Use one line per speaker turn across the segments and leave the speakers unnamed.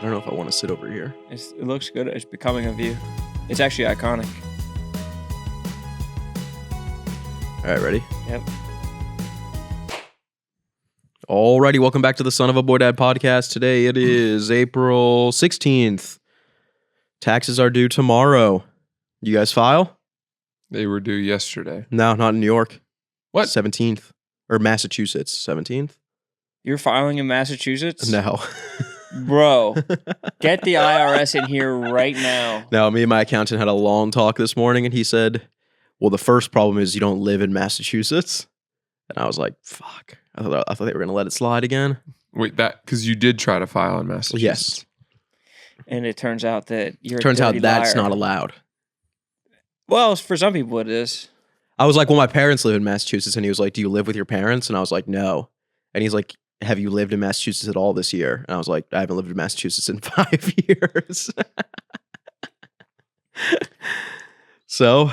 don't know if I want to sit over here.
It looks good. It's becoming a view. It's actually iconic.
All right, ready?
Yep.
Alrighty, welcome back to the Son of a Boy Dad podcast. Today it is April 16th. Taxes are due tomorrow. You guys file?
They were due yesterday.
No, not in New York.
What?
17th. Or Massachusetts, 17th?
You're filing in Massachusetts?
No.
Bro, get the IRS in here right now.
No, me and my accountant had a long talk this morning, and he said, well, the first problem is you don't live in Massachusetts. And I was like, fuck. I thought they were going to let it slide again.
Wait, because you did try to file in Massachusetts.
Yes.
And it turns out that you're
Turns
a
out
dirty
that's
liar.
not allowed.
Well, for some people it is.
I was like, well, my parents live in Massachusetts. And he was like, do you live with your parents? And I was like, no. And he's like, have you lived in Massachusetts at all this year? And I was like, I haven't lived in Massachusetts in 5 years. So,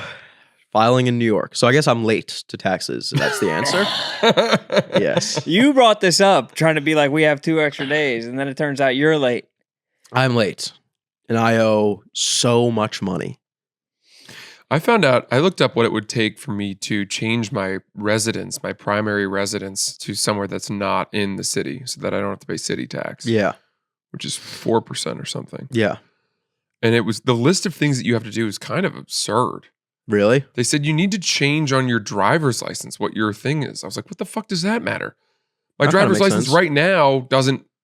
filing in New York. So I guess I'm late to taxes. That's the answer. Yes.
You brought this up trying to be like, we have 2 extra days. And then it turns out you're late.
I'm late. And I owe so much money.
I looked up what it would take for me to change my residence, my primary residence, to somewhere that's not in the city so that I don't have to pay city tax.
Yeah.
Which is 4% or something.
Yeah.
And it was the list of things that you have to do is kind of absurd.
Really?
They said you need to change on your driver's license what your thing is. I was like, what the fuck does that matter? My
That kinda
driver's
makes
license
sense.
right now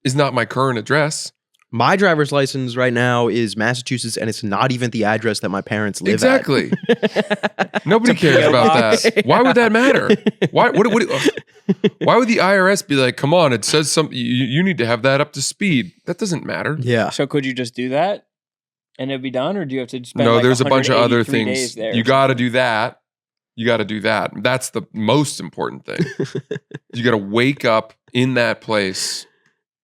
is not my current address.
My driver's license right now is Massachusetts, and it's not even the address that my parents live
Exactly. Nobody
It's a
cares
PO
about
box.
that. Why would that matter? Why would the IRS be like, come on, it says something, you need to have that up to speed. That doesn't matter.
at. Yeah.
So could you just do that and it'd be done? Or do you have to spend
No,
like
there's a bunch of other
183
things.
days there
You
or
got to
something?
do that. You got to do that. That's the most important thing. You got to wake up in that place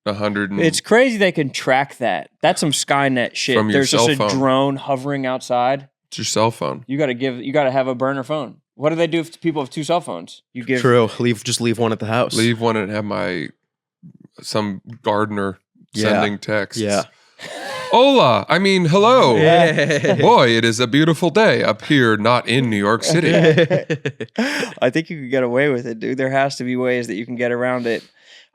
100 and
It's crazy they can track that. That's some Skynet shit.
From your
There's just
cell
a
phone.
drone hovering outside.
it's your cell phone.
You gotta have a burner phone. What do they do if people have 2 cell phones? You give
True. Just leave one at the house.
Leave one and have some gardener
Yeah.
sending texts.
Yeah.
Hola. I mean, hello.
Yeah.
Boy, it is a beautiful day up here, not in New York City.
I think you could get away with it, dude. There has to be ways that you can get around it.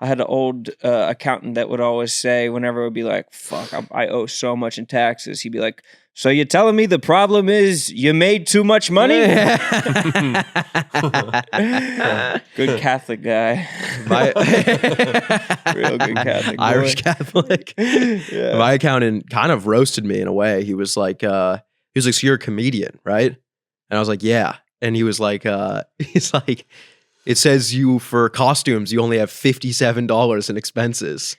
I had an old accountant that would always say, whenever it would be like, fuck, I owe so much in taxes, he'd be like, so you're telling me the problem is you made too much money? Good Catholic guy. Real good Catholic boy.
Irish Catholic.
Yeah.
My accountant kind of roasted me in a way. He was like, so you're a comedian, right? And I was like, yeah. And he was like, he's like, it says you for costumes, you only have $57 in expenses.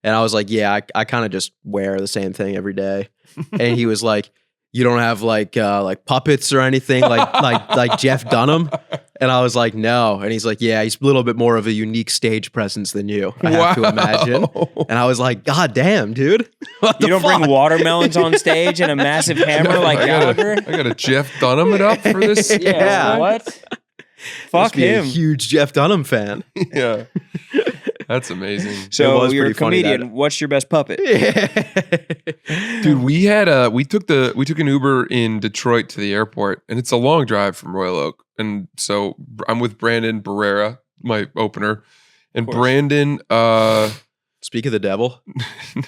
And I was like, yeah, I kind of just wear the same thing every day. And he was like, you don't have like puppets or anything like Jeff Dunham? And I was like, no. And he's like, yeah, he's a little bit more of a unique stage presence than you, I have to imagine. And I was like, God damn, dude. What
You
the
don't
fuck?
bring watermelons on stage and a massive hammer like Gallagher?
I got a Jeff Dunham it up for this.
Yeah.
What?
Must
Fuck
be a
him.
huge Jeff Dunham fan.
Yeah. That's amazing.
It
So
was
you're a
pretty funny that-
comedian. What's your best puppet?
Dude, we took an Uber in Detroit to the airport, and it's a long drive from Royal Oak. And so I'm with Brandon Barrera, my opener. And
course.
Brandon
Speak of the devil.
no,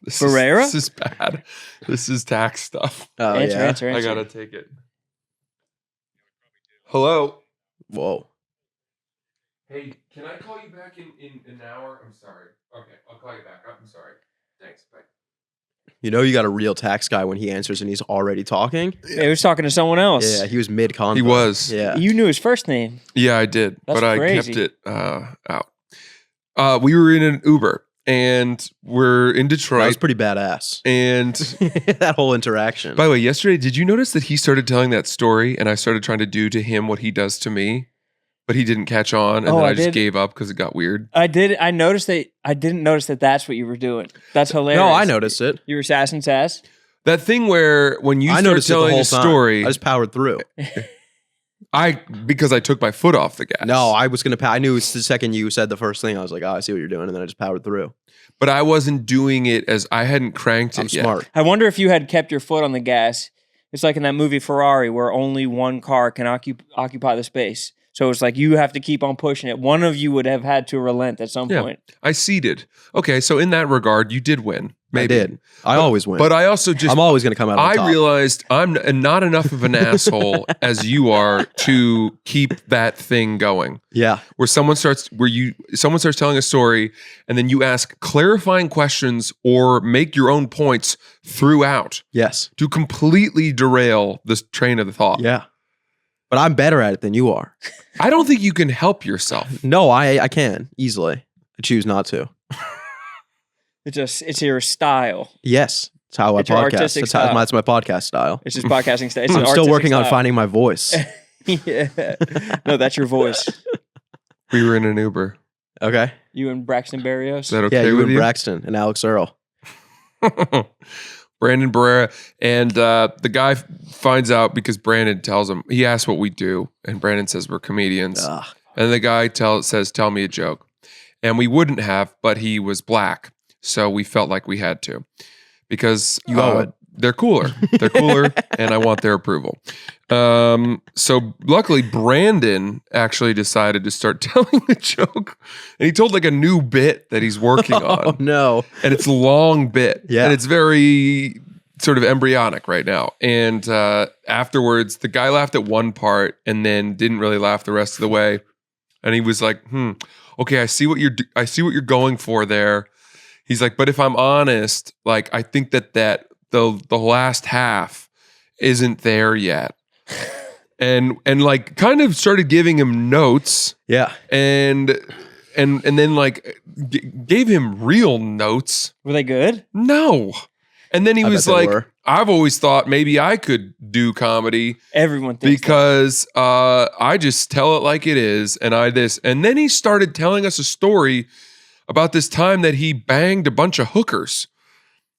Barrera?
This is bad. This is tax stuff.
Oh,
Answer.
I gotta take it. Hello.
Whoa.
Hey, can I call you back in an hour? I'm sorry. Okay, I'll call you back. I'm sorry. Thanks. Bye.
You know you got a real tax guy when he answers and he's already talking?
He was talking to someone else.
Yeah, he was mid-convo.
He was.
Yeah.
You knew his first name.
Yeah, I did,
That's
but I
crazy.
kept it out. We were in an Uber, and we're in
That was
Detroit.
pretty badass.
And
That whole interaction.
by the way, yesterday, did you notice that he started telling that story, and I started trying to do to him what he does to me, but he didn't catch on, and
Oh,
then
I
I just
did.
gave up because it got weird.
I did. I noticed that. I didn't notice that that's what you were doing. That's hilarious.
No, I noticed it.
You were sass and sass.
That thing where when you
I
start
noticed it the
telling
whole
a
time.
story,
I just powered through.
Because I took my foot off the gas.
No, I was gonna. I knew the second you said the first thing, I was like, oh, I see what you're doing, and then I just powered through.
But I wasn't doing it as I hadn't cranked it
I'm
yet.
smart.
I wonder if you had kept your foot on the gas. It's like in that movie Ferrari where only one car can occupy the space. So it's like you have to keep on pushing it. One of you would have had to relent at some point.
I seeded. Okay, so in that regard, you did win. Maybe.
I did. I always win.
But I also just...
I'm always going to come out on top.
I realized I'm not enough of an asshole as you are to keep that thing going.
Yeah.
Where someone starts telling a story and then you ask clarifying questions or make your own points throughout.
Yes.
To completely derail this train of thought.
Yeah. But I'm better at it than you are.
I don't think you can help yourself.
No, I can easily. I choose not to.
It's your style.
Yes. It's how I
It's your
podcast.
artistic
That's
style.
my podcast style.
It's just podcasting style. It's
I'm
an
still
artistic
working on
style.
finding my voice.
Yeah. No, that's your voice.
We were in an Uber.
Okay.
You and Braxton Berrios.
Is that okay
Yeah, you
with
and
you?
Braxton and Alex Earl.
Brandon Barrera. And the guy finds out because Brandon tells him, he asks what we do. And Brandon says, we're comedians.
Ugh.
And the guy says, tell me a joke. And we wouldn't have, but he was black. So we felt like we had to. Because
You owe it.
they're cooler. They're cooler, and I want their approval. So luckily, Brandon actually decided to start telling the joke. And he told like a new bit that he's working
Oh,
on.
no.
And it's a long bit.
Yeah.
And it's very sort of embryonic right now. And afterwards, the guy laughed at one part and then didn't really laugh the rest of the way. And he was like, okay, I see what you're going for there. He's like, but if I'm honest, like I think that the last half isn't there yet. And like kind of started giving him notes.
Yeah.
And then like gave him real notes.
Were they good?
No. And then he
I
was
bet they
like,
were.
I've always thought maybe I could do comedy
Everyone thinks
because I just tell it like it is. And and then he started telling us a story about this time that he banged a bunch of hookers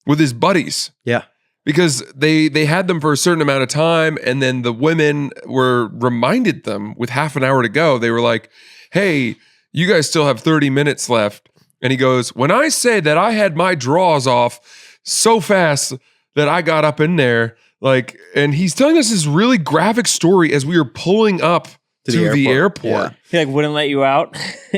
with his buddies.
Yeah.
Because they had them for a certain amount of time, and then the women reminded them with half an hour to go. They were like, hey, you guys still have 30 minutes left. And he goes, when I say that I had my drawers off so fast that I got up in there, like, and he's telling us this really graphic story as we were pulling up to the airport.
He like wouldn't let you out.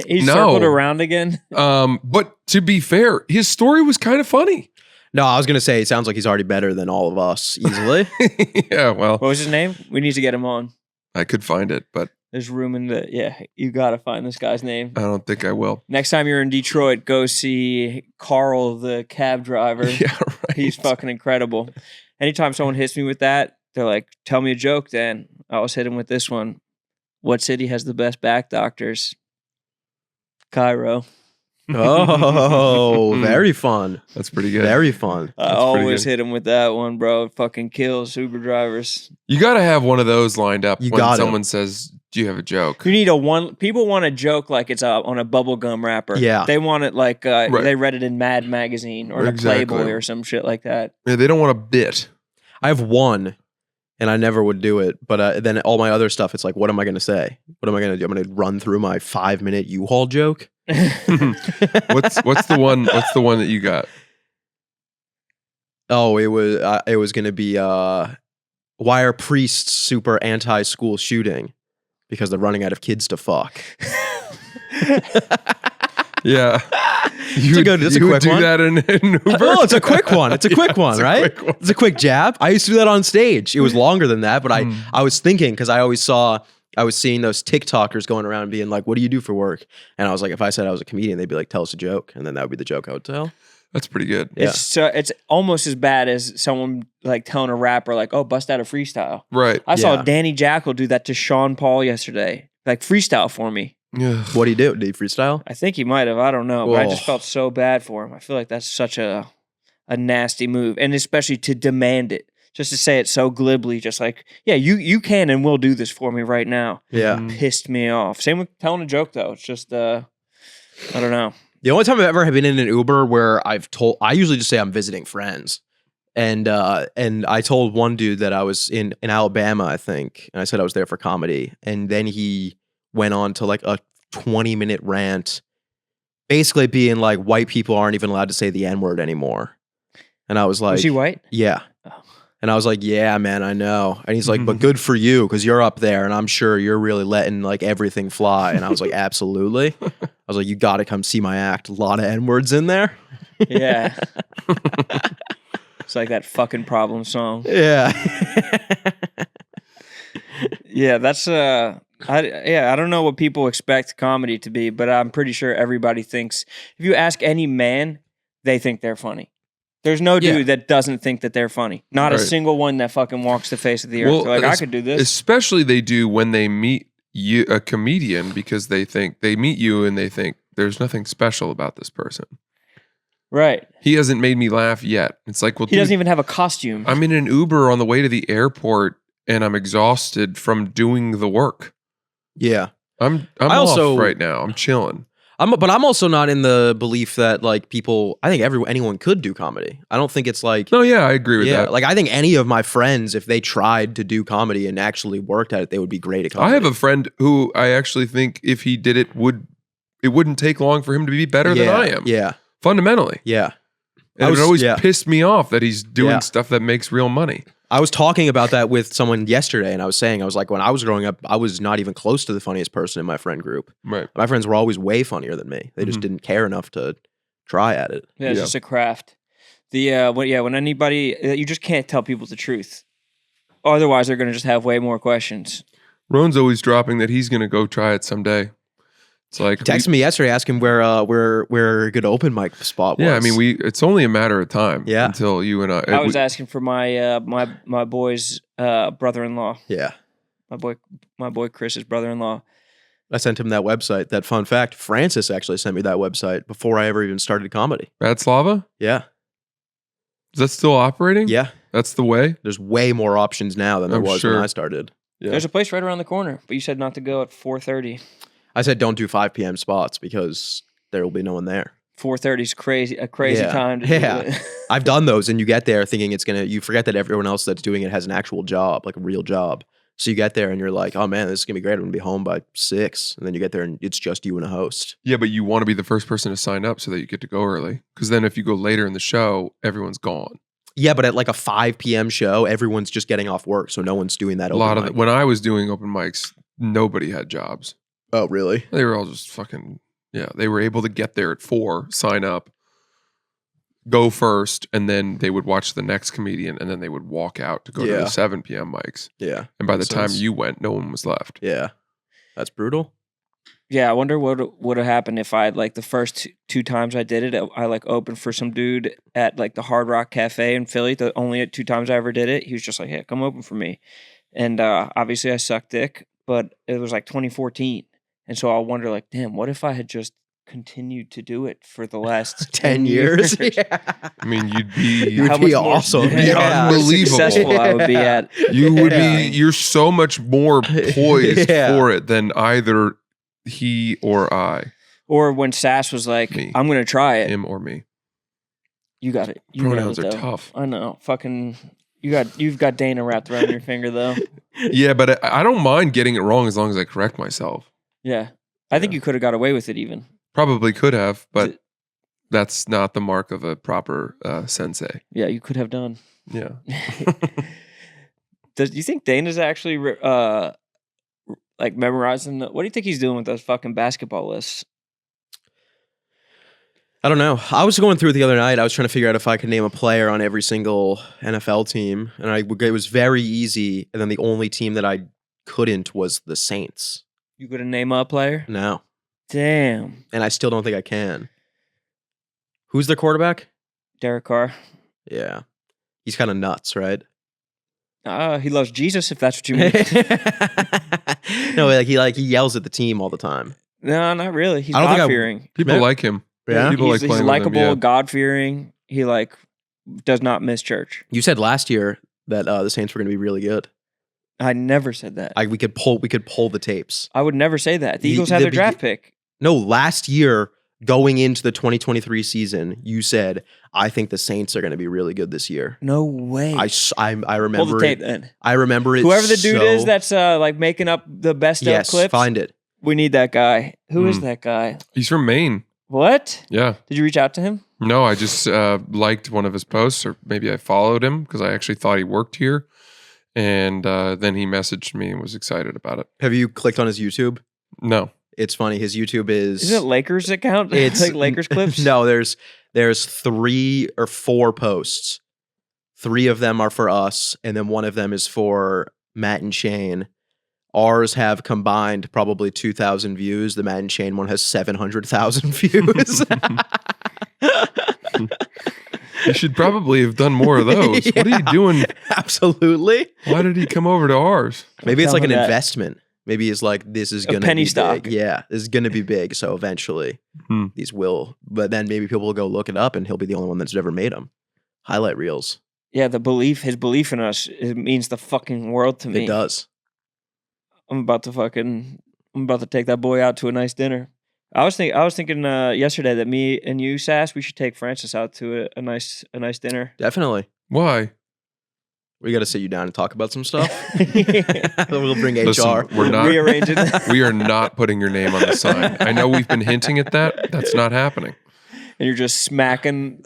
He
No.
circled around again.
But to be fair, his story was kind of funny.
No, I was going to say, it sounds like he's already better than all of us easily.
Yeah, well,
What was his name? We need to get him on.
I could find it, but
There's room in the you gotta find this guy's name.
I don't think I will.
Next time you're in Detroit, go see Carl, the cab driver.
Yeah, right.
He's fucking incredible. Anytime someone hits me with that, they're like, tell me a joke then. I always hit him with this one. What city has the best back doctors? Cairo.
Oh, very fun.
That's pretty good.
Very fun.
I
That's pretty
always
good.
hit him with that one, bro. It fucking kills Uber drivers.
You got to have one of those lined up
You
when
gotta.
someone says, do you have a joke?
You need people want a joke like it's on a bubblegum wrapper.
Yeah.
They want it like
Right.
they read it in Mad Magazine or in a
Exactly.
Playboy or some shit like that.
Yeah, they don't want a bit.
I have one, and I never would do it. But then all my other stuff, it's like, what am I going to say? What am I going to do? I'm going to run through my 5-minute U-Haul joke.
What's the one? What's the one that you got?
Oh, it was going to be why are priests super anti-school shooting? Because they're running out of kids to fuck.
Yeah,
It's a good- it's a
you would
quick
do
one.
that in Uber.
Oh, it's a quick one. It's a quick one,
it's a
right?
quick one.
It's a quick jab. I used to do that on stage. It was longer than that, but I was thinking because I was seeing those TikTokers going around being like, "What do you do for work?" And I was like, if I said I was a comedian, they'd be like, "Tell us a joke," and then that would be the joke I would tell.
That's pretty good.
Yeah.
It's almost as bad as someone like telling a rapper like, "Oh, bust out a freestyle."
Right.
I saw
Yeah.
Danny Jackal do that to Sean Paul yesterday. Like freestyle for me.
Yeah.
What do you do? Do you freestyle?
I think he might have. I don't know, but I just
Oh.
felt so bad for him. I feel like that's such a nasty move, and especially to demand it, just to say it so glibly, just like, yeah, you can and will do this for me right now.
Yeah.
Mm.
Pissed me off. Same with telling a joke though. It's just I don't know.
The only time I've ever been in an Uber where I usually just say I'm visiting friends. And I told one dude that I was in Alabama, I think, and I said I was there for comedy. And then he went on to like a 20-minute rant, basically being like, white people aren't even allowed to say the N-word anymore. And I was like,
Was he white?
Yeah.
Oh.
And I was like, yeah, man, I know. And he's like, but good for you, because you're up there, and I'm sure you're really letting like everything fly. And I was like, absolutely. I was like, you got to come see my act. A lot of N-words in there.
Yeah. It's like that fucking Problem song.
Yeah.
Yeah, that's I don't know what people expect comedy to be, but I'm pretty sure everybody thinks, if you ask any man, they think they're funny. There's no dude that doesn't think that they're funny. Not a single one that fucking walks the face of the earth. They're like, I could do this.
Especially they do when they meet you, a comedian, because they meet you and they think there's nothing special about this person.
Right.
He hasn't made me laugh yet. It's like, well,
he doesn't even have a costume.
I'm in an Uber on the way to the airport and I'm exhausted from doing the work.
Yeah.
I'm
also
off right now. I'm chilling.
But I'm also not in the belief that like people, I think anyone could do comedy. I don't think it's like,
no, yeah, I agree with that.
Like I think any of my friends, if they tried to do comedy and actually worked at it, they would be great at comedy.
I have a friend who I actually think if he did it, it wouldn't take long for him to be better than I am.
Yeah.
Fundamentally.
Yeah.
And it always pissed me off that he's doing stuff that makes real money.
I was talking about that with someone yesterday, and I was like, when I was growing up, I was not even close to the funniest person in my friend group.
Right.
My friends were always way funnier than me. They just didn't care enough to try at it.
Yeah, it's just a craft. When anybody, you just can't tell people the truth. Otherwise, they're going to just have way more questions.
Roan's always dropping that he's going to go try it someday. It's like
he texted me yesterday asking where a good open mic spot was.
Yeah, I mean it's only a matter of time until you and
I was asking for my my boy's brother-in-law.
Yeah.
My boy Chris's brother-in-law.
I sent him that website. That fun fact, Francis actually sent me that website before I ever even started comedy.
Bad Slava?
Yeah.
Is that still operating?
Yeah.
That's the way?
There's way more options now than there was when I started.
Yeah. There's a place right around the corner, but you said not to go at 4:30.
I said don't do 5 p.m. spots because there will be no one there.
4:30 is a crazy time to do it.
I've done those, and you get there thinking you forget that everyone else that's doing it has an actual job, like a real job. So you get there and you're like, oh man, this is gonna be great. I'm gonna be home by 6. And then you get there and it's just you and a host.
Yeah, but you want to be the first person to sign up so that you get to go early. Because then if you go later in the show, everyone's gone.
Yeah, but at like a 5 p.m. show, everyone's just getting off work, so no one's doing that.
When I was doing open mics, nobody had jobs.
Oh, really?
They were all just fucking, they were able to get there at 4, sign up, go first, and then they would watch the next comedian, and then they would walk out to go to the 7 p.m. mics.
Yeah.
And by the time you went, no one was left.
Yeah. That's brutal.
Yeah, I wonder what would have happened if I like the first two times I did it, I like opened for some dude at like the Hard Rock Cafe in Philly. The only 2 times I ever did it, he was just like, "Hey, come open for me." And obviously I sucked dick, but it was like 2014. And so I wonder, like, damn, what if I had just continued to do it for the last
10 years?
Yeah. I mean, you'd
be awesome.
You'd be unbelievable.
Successful I would be at.
You would be. You're so much more poised for it than either he or I.
Or when Sass was like,
me.
"I'm gonna try it."
Him or me.
You got it.
Pronouns are tough.
I know. Fucking. You've got Dana wrapped around your finger though.
Yeah, but I don't mind getting it wrong as long as I correct myself.
Yeah. I think you could have got away with it even.
Probably could have, but that's not the mark of a proper sensei.
Yeah, you could have done.
Yeah.
Do you think Dana's actually like memorizing? What do you think he's doing with those fucking basketball lists?
I don't know. I was going through it the other night. I was trying to figure out if I could name a player on every single NFL team, and it was very easy. And then the only team that I couldn't was the Saints.
You could have named a player?
No.
Damn.
And I still don't think I can. Who's their quarterback?
Derek Carr.
Yeah. He's kind of nuts, right?
He loves Jesus, if that's what you mean.
No, he yells at the team all the time.
No, not really. He's God-fearing.
People like him.
Yeah.
People
he's likable, God-fearing. He does not miss church.
You said last year that the Saints were going to be really good.
I never said that.
We could pull the tapes.
I would never say that. The Eagles had their draft pick.
No, last year going into the 2023 season, you said, I think the Saints are going to be really good this year.
No way.
I
Pull
remember
the tape
it.
then.
I remember it.
Whoever the dude
so-
is that's like making up the best of clips.
find it.
We need that guy. Who is that guy?
He's from Maine.
What?
Yeah.
Did you reach out to him?
No, I just liked one of his posts, or maybe I followed him because I actually thought he worked here. And then he messaged me and was excited about it.
Have you clicked on his YouTube?
No.
It's funny. His YouTube is.
Is it Lakers account? It's like Lakers clips?
No, there's 3 or 4 posts. 3 of them are for us, and then one of them is for Matt and Shane. Ours have combined probably 2,000 views. The Matt and Shane one has 700,000 views.
You should probably have done more of those. What are you
Yeah,
doing?
Absolutely.
Why did he come over to ours?
Maybe it's
Tell
like an
him that.
investment. Maybe it's like, this is
A
going to
penny
be
stock.
big. Yeah, this is going to be big. So eventually these will. But then maybe people will go look it up and he'll be the only one that's ever made them. Highlight reels.
Yeah, his belief in us, it means the fucking world to me.
It does.
I'm about to take that boy out to a nice dinner. I was thinking yesterday that me and you, Sass, we should take Francis out to a nice dinner.
Definitely.
Why?
We got to sit you down and talk about some stuff. We'll bring HR.
Listen, we're not.
Rearranging.
We are not putting your name on the sign. I know we've been hinting at that. That's not happening.
And you're just smacking,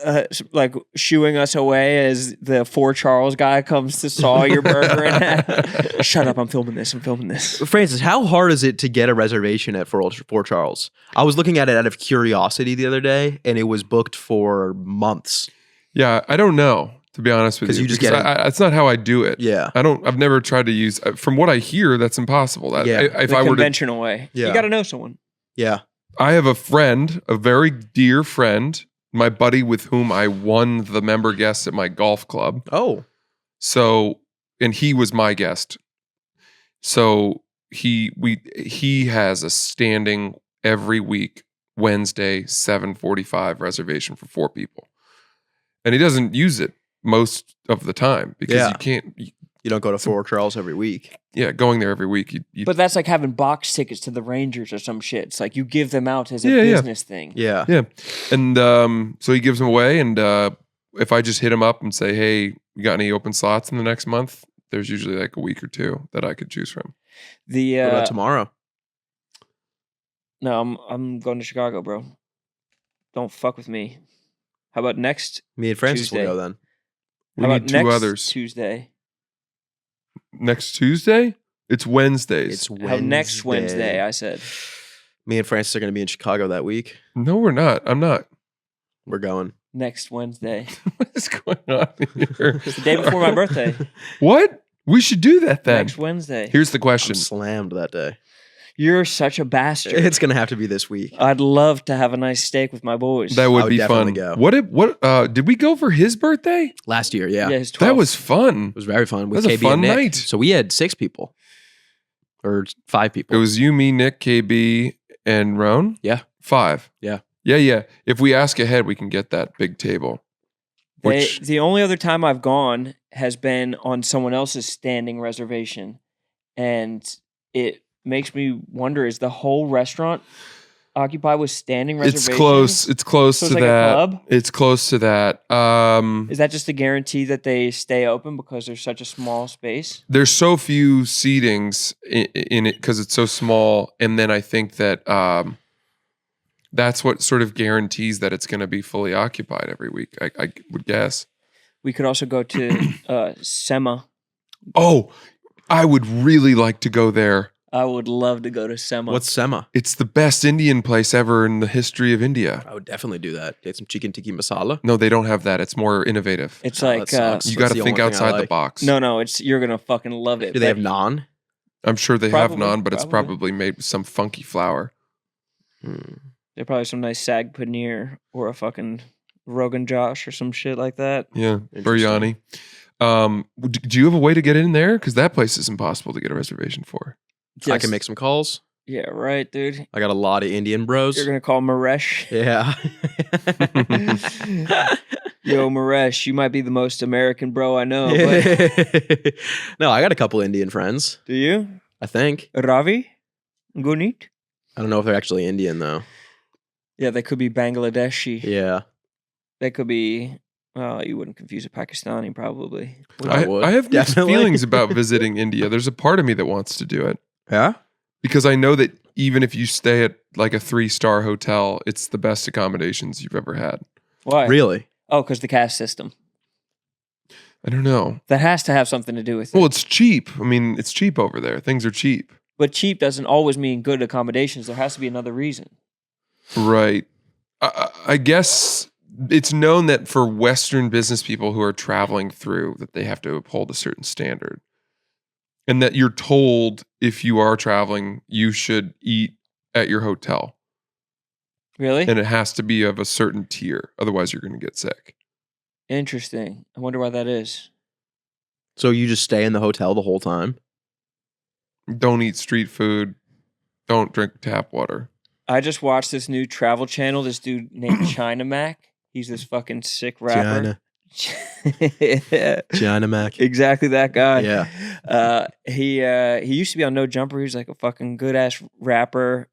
like shooing us away as the For Charles guy comes to saw your burger in half. Shut up! I'm filming this.
Francis, how hard is it to get a reservation at Fort Charles? I was looking at it out of curiosity the other day, and it was booked for months.
Yeah, I don't know, to be honest with
'Cause
you.
you just
because
get it.
that's not how I do it.
Yeah.
I've never tried to use, from what I hear, that's impossible.
Yeah.
If
The
I were to,
conventional way.
Yeah.
You got to know someone.
Yeah.
I have a friend, a very dear friend, my buddy with whom I won the member guest at my golf club.
Oh.
So, and he was my guest. So he has a standing every week Wednesday 7:45 reservation for 4 people, and he doesn't use it most of the time because
Yeah.
you can't.
You don't go to Fort Charles every week.
Yeah, going there every week.
But that's like having box tickets to the Rangers or some shit. It's like you give them out as a
Yeah, yeah.
business thing.
Yeah.
Yeah, and so he gives them away, and if I just hit him up and say, "Hey, you got any open slots in the next month?" There's usually like a week or 2 that I could choose from.
The
What about tomorrow?
no, I'm going to Chicago, bro. Don't fuck with me. How about next?
Me and Francis
Tuesday.
will go then.
We
How
need
about
2
next
others.
Tuesday?
Next Tuesday? It's Wednesdays.
It's Wednesday.
How next Wednesday? I said.
Me and Francis are going to be in Chicago that week.
No, we're not. I'm not.
We're going.
Next Wednesday.
What is going on here?
It's the day before my birthday.
What? We should do that then.
Next Wednesday.
Here's the
I'm
question.
slammed that day.
You're such a bastard.
It's going to have to be this week.
I'd love to have a nice steak with my boys.
That would
would
be
definitely
fun.
go.
Did we go for his birthday?
Last year, yeah.
his
That
12th.
was fun.
It was very fun with
That was a
KB
fun
and Nick.
night.
So we had 6 people. Or 5 people.
It was you, me, Nick, KB, and Roan?
Yeah.
5.
Yeah.
Yeah. If we ask ahead, we can get that big table. Which
The only other time I've gone has been on someone else's standing reservation. And it makes me wonder, is the whole restaurant occupied with standing reservations?
it's close. It's close
So
to
it's like a
that.
club?
It's close to that.
Is that just a guarantee that they stay open because there's such a small space?
There's so few seatings in it because it's so small, and then I think that that's what sort of guarantees that it's going to be fully occupied every week. I would guess.
We could also go to Sema.
Oh, I would really like to go there.
I would love to go to Sema.
What's Sema?
It's the best Indian place ever in the history of India.
I would definitely do that. Get some chicken tikka masala.
No, they don't have that. It's more innovative.
It's
Oh,
like
that sucks.
You
That's
got to
the
think
only thing I
outside the
like.
box.
no, it's you're gonna fucking love it.
Do they have
but
naan?
I'm sure they
Probably,
have naan, but it's
probably.
probably made with some funky flour.
There's probably some nice sag paneer or a fucking Rogan Josh or some shit like that.
Yeah,
Interesting.
biryani. Do you have a way to get in there? Because that place is impossible to get a reservation for.
I can make some calls.
Yeah, right, dude.
I got a lot of Indian bros.
You're gonna call Maresh.
Yeah.
Yo, Maresh, you might be the most American bro I know. But
No, I got a couple Indian friends,
do you?
I think.
Ravi? Gunit?
I don't know if they're actually Indian, though.
Yeah, they could be Bangladeshi.
Yeah.
They could be. Well, you wouldn't confuse a Pakistani, probably.
I would,
I have mixed
definitely.
feelings about visiting India. There's a part of me that wants to do it
Yeah.
because I know that even if you stay at like a 3-star hotel, it's the best accommodations you've ever had.
Why?
Really?
Oh, because the caste system.
I don't know.
That has to have something to do with it.
Well, it's cheap. I mean, it's cheap over there. Things are cheap.
But cheap doesn't always mean good accommodations. There has to be another reason.
Right. I guess it's known that for Western business people who are traveling through that they have to uphold a certain standard. And that you're told if you are traveling, you should eat at your hotel.
Really?
And it has to be of a certain tier. Otherwise, you're going to get sick.
Interesting. I wonder why that is.
So you just stay in the hotel the whole time?
Don't eat street food. Don't drink tap water.
I just watched this new travel channel. This dude named China Mac. He's this fucking sick rapper. Yeah.
China Mac.
Exactly that guy.
Yeah.
He used to be on No Jumper. He's like a fucking good ass rapper.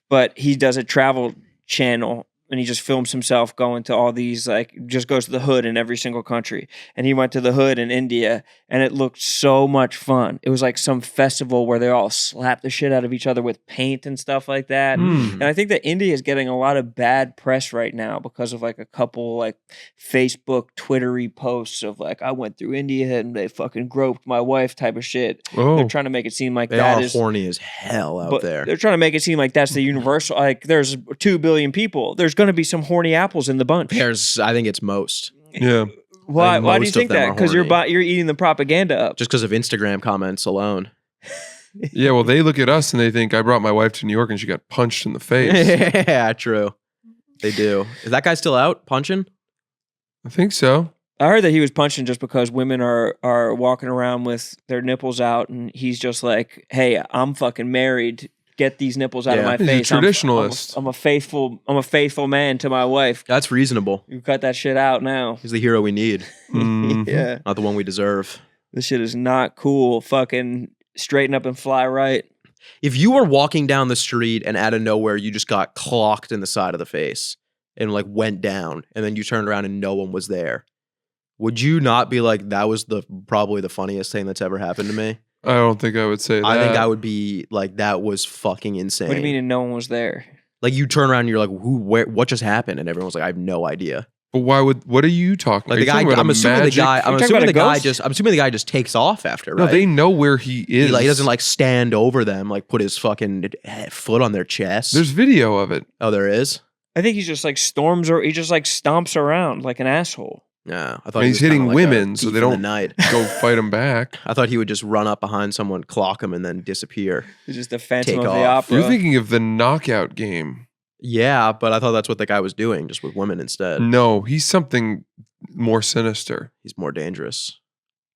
But he does a travel channel and he just films himself going to all these, like, just goes to the hood in every single country. And he went to the hood in India and it looked so much fun. It was like some festival where they all slapped the shit out of each other with paint and stuff like that. And I think that India is getting a lot of bad press right now because of like a couple like Facebook, Twittery posts of like, I went through India and they fucking groped my wife type of shit.
Oh.
They're trying to make it seem like
They
that
are
is
horny as hell out
but
there.
they're trying to make it seem like that's the universal. Like, there's 2 billion people. There's going to be some horny apples in the bunch.
I think it's most.
Yeah.
Why?
think
Why do you
most
think
of them
that?
are
Because
horny.
you're eating the propaganda up.
Just because of Instagram comments alone.
Yeah, well, they look at us and they think I brought my wife to New York and she got punched in the face.
Yeah, true. They do. Is that guy still out punching?
I think so.
I heard that he was punching just because women are walking around with their nipples out, and he's just like, "Hey, I'm fucking married. Get these nipples out of
Yeah.
my
He's a
face.
traditionalist.
I'm a faithful man to my wife.
That's reasonable.
You cut that shit out now."
He's the hero we need,
Mhm.
Yeah,
not the one we deserve.
this shit is not cool. Fucking straighten up and fly right.
If you were walking down the street and out of nowhere you just got clocked in the side of the face and like went down, and then you turned around and no one was there, would you not be like, that was probably the funniest thing that's ever happened to me?
I don't think I would say that.
I think I would be like, that was fucking insane.
What do you mean? And no one was there?
Like, you turn around and you're like, what just happened? And everyone's like, I have no idea.
But what are you talking
Like
about?
the guy, I'm assuming the guy just takes off after, right?
No, they know where he is.
He doesn't like stand over them, like put his fucking foot on their chest.
There's video of it.
Oh, there is?
I think he just like storms or he just like stomps around like an asshole.
Yeah, I thought
And
he
he's
was kinda
hitting
like
women,
a
so
thief
they
in the
don't
night.
go fight him back.
I thought he would just run up behind someone, clock him, and then disappear.
He's just a Phantom
Take
of the
off.
Opera.
You're thinking of the knockout game.
Yeah, but I thought that's what the guy was doing, just with women instead.
No, he's something more sinister.
He's more dangerous.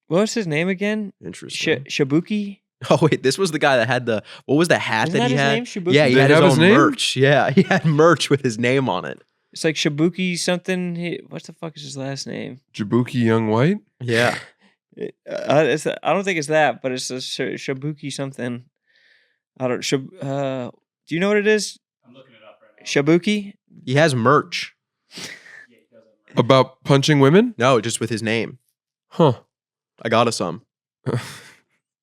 What was his name again?
Interesting.
Shiboky?
Oh wait, this was the guy that had what was the hat
Isn't
that
that
he
his
had?
name? Shiboky?
Yeah, he
They
had his
have his
own
name?
merch. Yeah, he had merch with his name on it.
It's like Shiboky something. What the fuck is his last name?
Jabuki Young White?
Yeah.
I don't think it's that, but it's a Shiboky something. I don't. Do you know what it is?
I'm looking it up right now.
Shiboky?
He has merch.
Yeah, he does have merch.
About punching women?
No, just with his name.
Huh.
I got us some.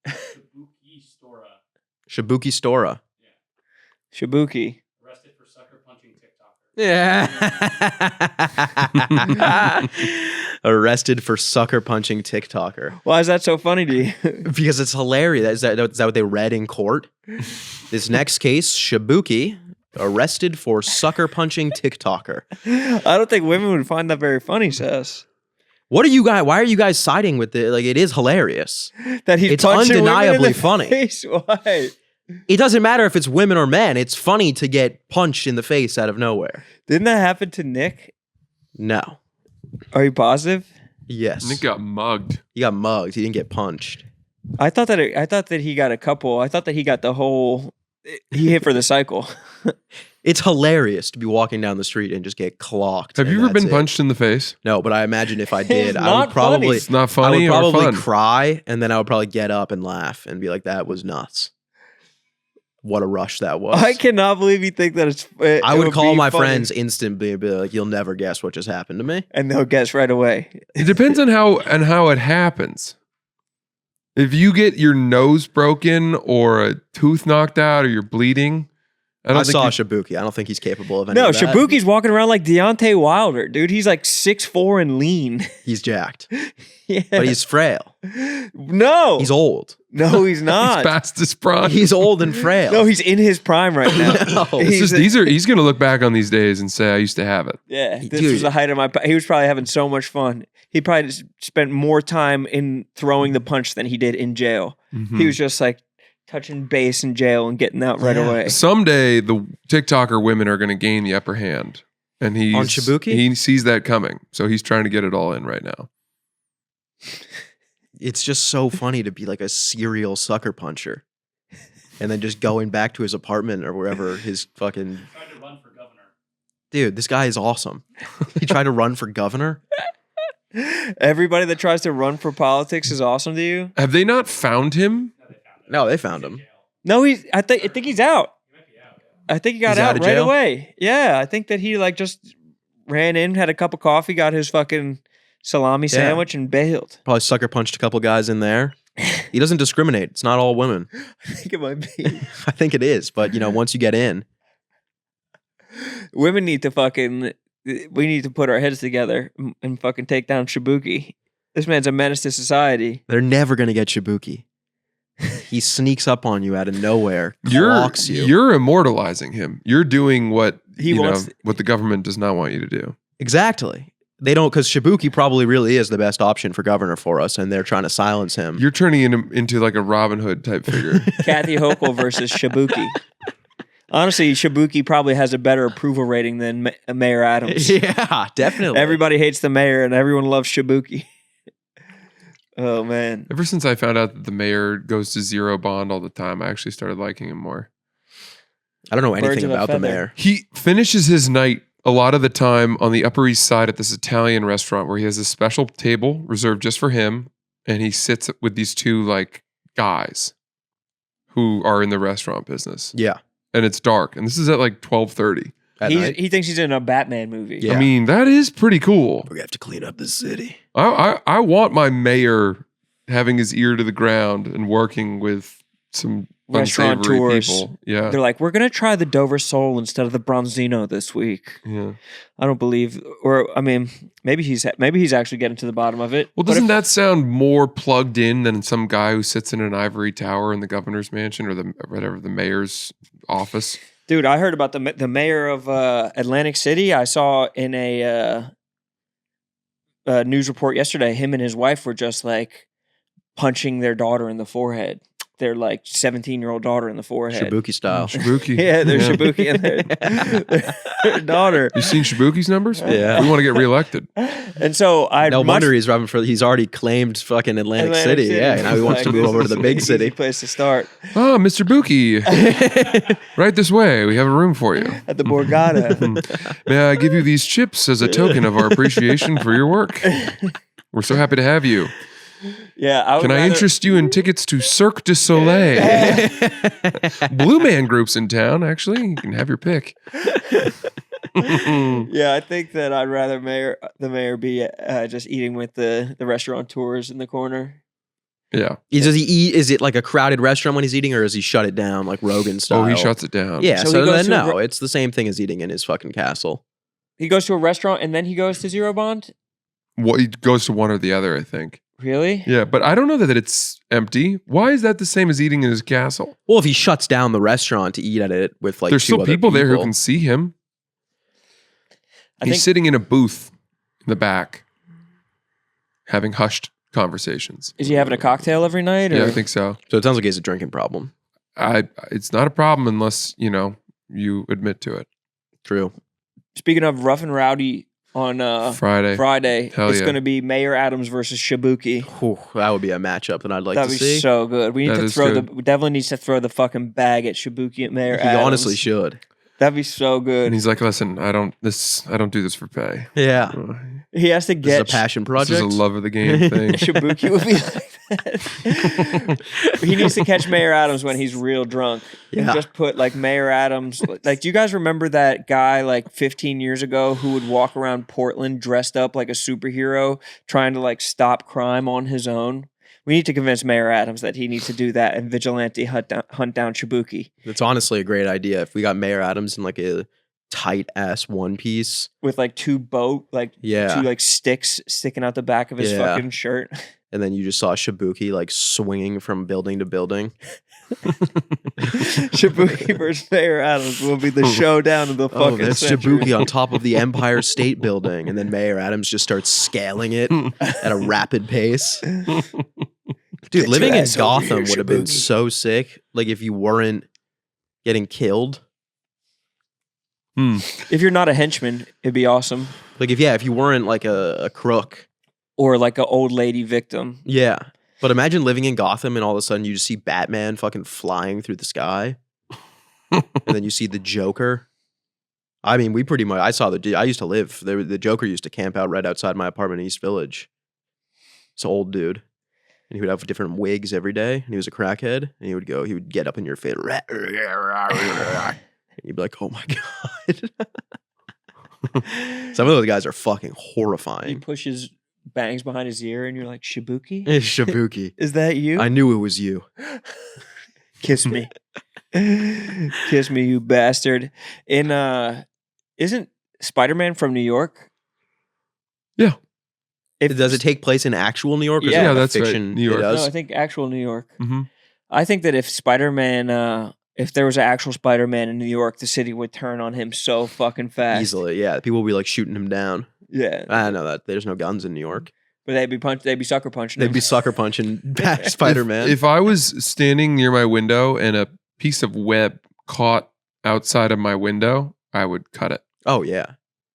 Shibuki Stora.
Shibuki Stora.
Shiboky.
Arrested for sucker punching TikToker.
Yeah. Arrested for sucker punching TikToker.
Why is that so funny to you?
Because it's hilarious. Is that what they read in court? This next case, Shibuki, arrested for sucker punching TikToker.
I don't think women would find that very funny, Sess.
What are you guys? Why are you guys siding with it? Like, it is hilarious.
That he's
It's
punching women in
undeniably
the
funny.
face. Why?
It doesn't matter if it's women or men. It's funny to get punched in the face out of nowhere.
Didn't that happen to Nick?
No.
Are you positive?
Yes.
Nick got mugged.
He got mugged. He didn't get punched.
I thought that he got a couple. I thought that he got the whole. He hit for the cycle.
It's hilarious to be walking down the street and just get clocked.
Have
and
you ever
that's
been
it.
punched in the face?
No, but I imagine if I did, I
not
would probably,
funny.
It's not
I
funny
would
or
probably
fun.
cry, and then I would probably get up and laugh and be like, "That was nuts." what a rush that was.
I cannot believe you think that it's.
I would call my
funny.
friends instantly and be like, "You'll never guess what just happened to me."
And they'll guess right away.
It depends on how it happens. If you get your nose broken or a tooth knocked out or you're bleeding,
I saw Shiboky. I don't think he's capable of any
No,
of that.
Shibuki's walking around like Deontay Wilder, dude. He's like 6'4" and lean.
He's jacked,
Yeah.
but he's frail.
No.
He's old.
No, he's
he's
not.
past his prime.
He's old and frail.
No, he's in his prime right now.
No.
It's just, he's going to look back on these days and say, I used to have it.
Yeah, this
Dude.
was the height of my. He was probably having so much fun. He probably just spent more time in throwing the punch than he did in jail.
Mhm.
He was just like touching base in jail and getting out right
Yeah.
away.
Someday the TikToker women are going to gain the upper hand. And
On Shiboky?
he sees that coming. So he's trying to get it all in right now.
It's just so funny to be like a serial sucker puncher, and then just going back to his apartment or wherever his fucking
Tried to run for governor.
dude. This guy is awesome. He tried to run for governor.
Everybody that tries to run for politics is awesome to you.
Have they not found him?
No, they found him.
No, they found him.
Jail.
No, I think he's out.
He might be out. Yeah.
I think he got
He's out
out
of
right
jail?
away. Yeah, I think that he like just ran in, had a cup of coffee, got his fucking salami
Yeah.
sandwich, and bailed.
Probably sucker punched a couple guys in there. He doesn't discriminate. It's not all women.
I think it might be.
I think it is, but once you get in,
Women need to fucking. We need to put our heads together and fucking take down Shibuki. This man's a menace to society.
they're never gonna get Shibuki. He sneaks up on you out of nowhere,
You're
clocks you.
you're immortalizing him. You're doing what
He wants-
what the government does not want you to do.
Exactly. They don't, because Shibuki probably really is the best option for governor for us, and they're trying to silence him.
You're turning him into like a Robin Hood type figure.
Kathy Hochul versus Shibuki. Honestly, Shibuki probably has a better approval rating than Mayor Adams.
Yeah, definitely.
Everybody hates the mayor and everyone loves Shibuki. Oh, man.
Ever since I found out that the mayor goes to zero bond all the time, I actually started liking him more.
I don't know
Birds
anything
of a
about the
feather.
mayor.
He finishes his night a lot of the time on the Upper East Side at this Italian restaurant where he has a special table reserved just for him, and he sits with these two like guys who are in the restaurant business.
Yeah.
And it's dark, and this is at like 12:30.
At night.
He thinks he's in a Batman movie.
Yeah.
I mean, that is pretty cool.
We're gonna have to clean up the city.
I want my mayor having his ear to the ground and working with some unsavory
Restaurateurs.
people. Yeah.
They're like, we're going to try the Dover Sole instead of the Bronzino this week.
Yeah.
I don't believe, or I mean, maybe he's actually getting to the bottom of it.
Well,
But
doesn't
if-
that sound more plugged in than some guy who sits in an ivory tower in the governor's mansion or the mayor's office?
Dude, I heard about the mayor of Atlantic City. I saw in a news report yesterday, him and his wife were just like punching their daughter in the forehead. Their like 17-year-old daughter in the forehead.
Shibuki style.
Shibuki.
Yeah, there's Shibuki and their daughter.
You seen Shibuki's numbers?
Yeah.
We want to get reelected.
And so I
No wonder he's running for. He's already claimed fucking Atlantic City. Yeah, now he wants to move over to the big city.
Easy place to start
Oh, Mr. Buki. Right this way. We have a room for you.
at the Borgata.
May I give you these chips as a token of our appreciation for your work? We're so happy to have you.
Yeah, I would
Can I
rather-
interest you in tickets to Cirque du Soleil? Blue Man Group's in town, actually. You can have your pick.
Yeah, I think that I'd rather the mayor be just eating with the restaurateurs in the corner.
Yeah.
Does he eat? Is it like a crowded restaurant when he's eating, or does he shut it down like Rogan style?
Oh, he shuts it down.
Yeah,
So
so,
he goes
then
to a
no, it's the same thing as eating in his fucking castle.
He goes to a restaurant and then he goes to Zero Bond.
He goes to one or the other, I think.
Really?
Yeah, but I don't know that it's empty. Why is that the same as eating in his castle?
Well, if he shuts down the restaurant to eat at it with like
There's
two
still
other
people there who can see him.
I
He's
think
sitting in a booth in the back, having hushed conversations.
is he having a cocktail every night? Or?
Yeah, I think so.
So it sounds like he has a drinking problem.
It's not a problem unless you admit to it.
True.
Speaking of rough and rowdy on
Friday. Hell
it's
yeah.
going to be Mayor Adams versus Shibuki.
Whew, that would be a matchup that I'd like
That'd
to
be
see.
so good. We need
That
to
is
throw
good.
we definitely needs to throw the fucking bag at Shibuki and Mayor
He
Adams.
honestly should.
That'd be so
And
good.
he's like, "Listen, I don't do this for pay.
Yeah.
He has to
This is
get
a passion
This is
project.
a love of the game thing."
Shibuki would be like He needs to catch Mayor Adams when he's real drunk. And
Yeah.
just put like Mayor Adams. Like, do you guys remember that guy like 15 years ago who would walk around Portland dressed up like a superhero, trying to like stop crime on his own? We need to convince Mayor Adams that he needs to do that and vigilante hunt down Shiboky
It's honestly a great idea. If we got Mayor Adams in like a tight ass one piece.
with like two
Yeah.
like sticks sticking out the back of his
Yeah.
fucking shirt.
And then you just saw Shiboky like swinging from building to building.
Shiboky versus Mayor Adams will be the showdown of the
Oh,
fucking
that's
century.
Shiboky on top of the Empire State Building. And then Mayor Adams just starts scaling it at a rapid pace. Dude, living in
ass over here,
Gotham would have been
Shiboky.
so sick. Like if you weren't getting killed.
If you're not a henchman, it'd be awesome.
Like if you weren't like a crook.
Or like an old lady victim.
Yeah. But imagine living in Gotham and all of a sudden you just see Batman fucking flying through the sky. And then you see the Joker. I mean, I used to live there. The Joker used to camp out right outside my apartment in East Village. It's an old dude. And he would have different wigs every day. And he was a crackhead. And he would get up in your face. And you'd be like, oh my God. Some of those guys are fucking
He
horrifying.
pushes bangs behind his ear and you're like, Shiboky?
It's Shiboky.
Is that you?
I knew it was you.
Kiss me. Kiss me, you bastard. Isn't Spider-Man from New York?
Yeah.
Does it take place in actual New York? Or is it
Yeah,
like a
that's right.
fiction?
New York.
It
No,
does?
I think actual New York.
Mm-hmm.
I think that if Spider-Man, if there was an actual Spider-Man in New York, the city would turn on him so fucking fast.
Easily, yeah. People will be like shooting him down.
Yeah.
I know that. There's no guns in New York.
But they'd be sucker punching
They'd
him.
be sucker punching Spider-Man.
If I was standing near my window and a piece of web caught outside of my window, I would cut it.
Oh, yeah.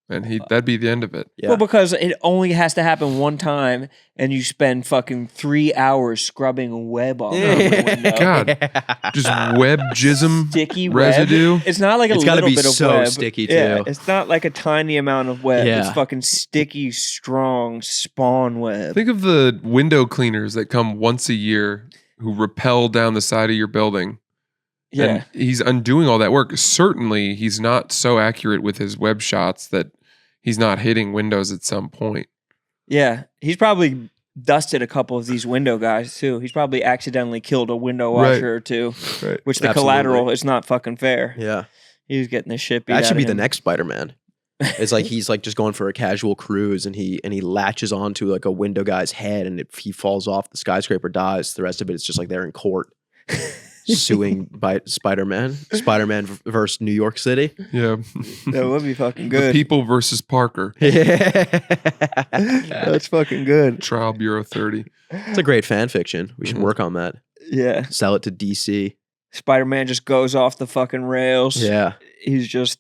And that'd be the end of it.
Yeah.
Well, because it only has to happen one time, and you spend fucking 3 hours scrubbing a web off the window.
God. Just web jism
Sticky
residue.
web. It's not like
It's
a
gotta
little
be
bit of
so
web.
sticky,
Yeah,
too.
it's not like a tiny amount of web. It's
Yeah.
fucking sticky, strong spawn web.
Think of the window cleaners that come once a year who rappel down the side of your building.
Yeah.
And he's undoing all that work. Certainly, he's not so accurate with his web shots that he's not hitting windows at some point.
Yeah. He's probably dusted a couple of these window guys, too. He's probably accidentally killed a window washer
Right.
or two,
Right.
which the
Absolutely.
collateral is not fucking fair.
Yeah.
He was getting the shit beat
That
out
should
of
be the
him.
next Spider-Man. It's like he's like just going for a casual cruise and he latches onto like a window guy's head, and if he falls off the skyscraper, dies. The rest of it is just like they're in court suing by Spider-Man versus New York City.
Yeah.
That would be fucking
The
good.
People versus Parker.
That's fucking good.
Trial Bureau 30.
It's a great fan fiction. We should
Mhm.
work on that.
Yeah.
Sell it to DC.
Spider-Man just goes off the fucking rails.
Yeah.
He's just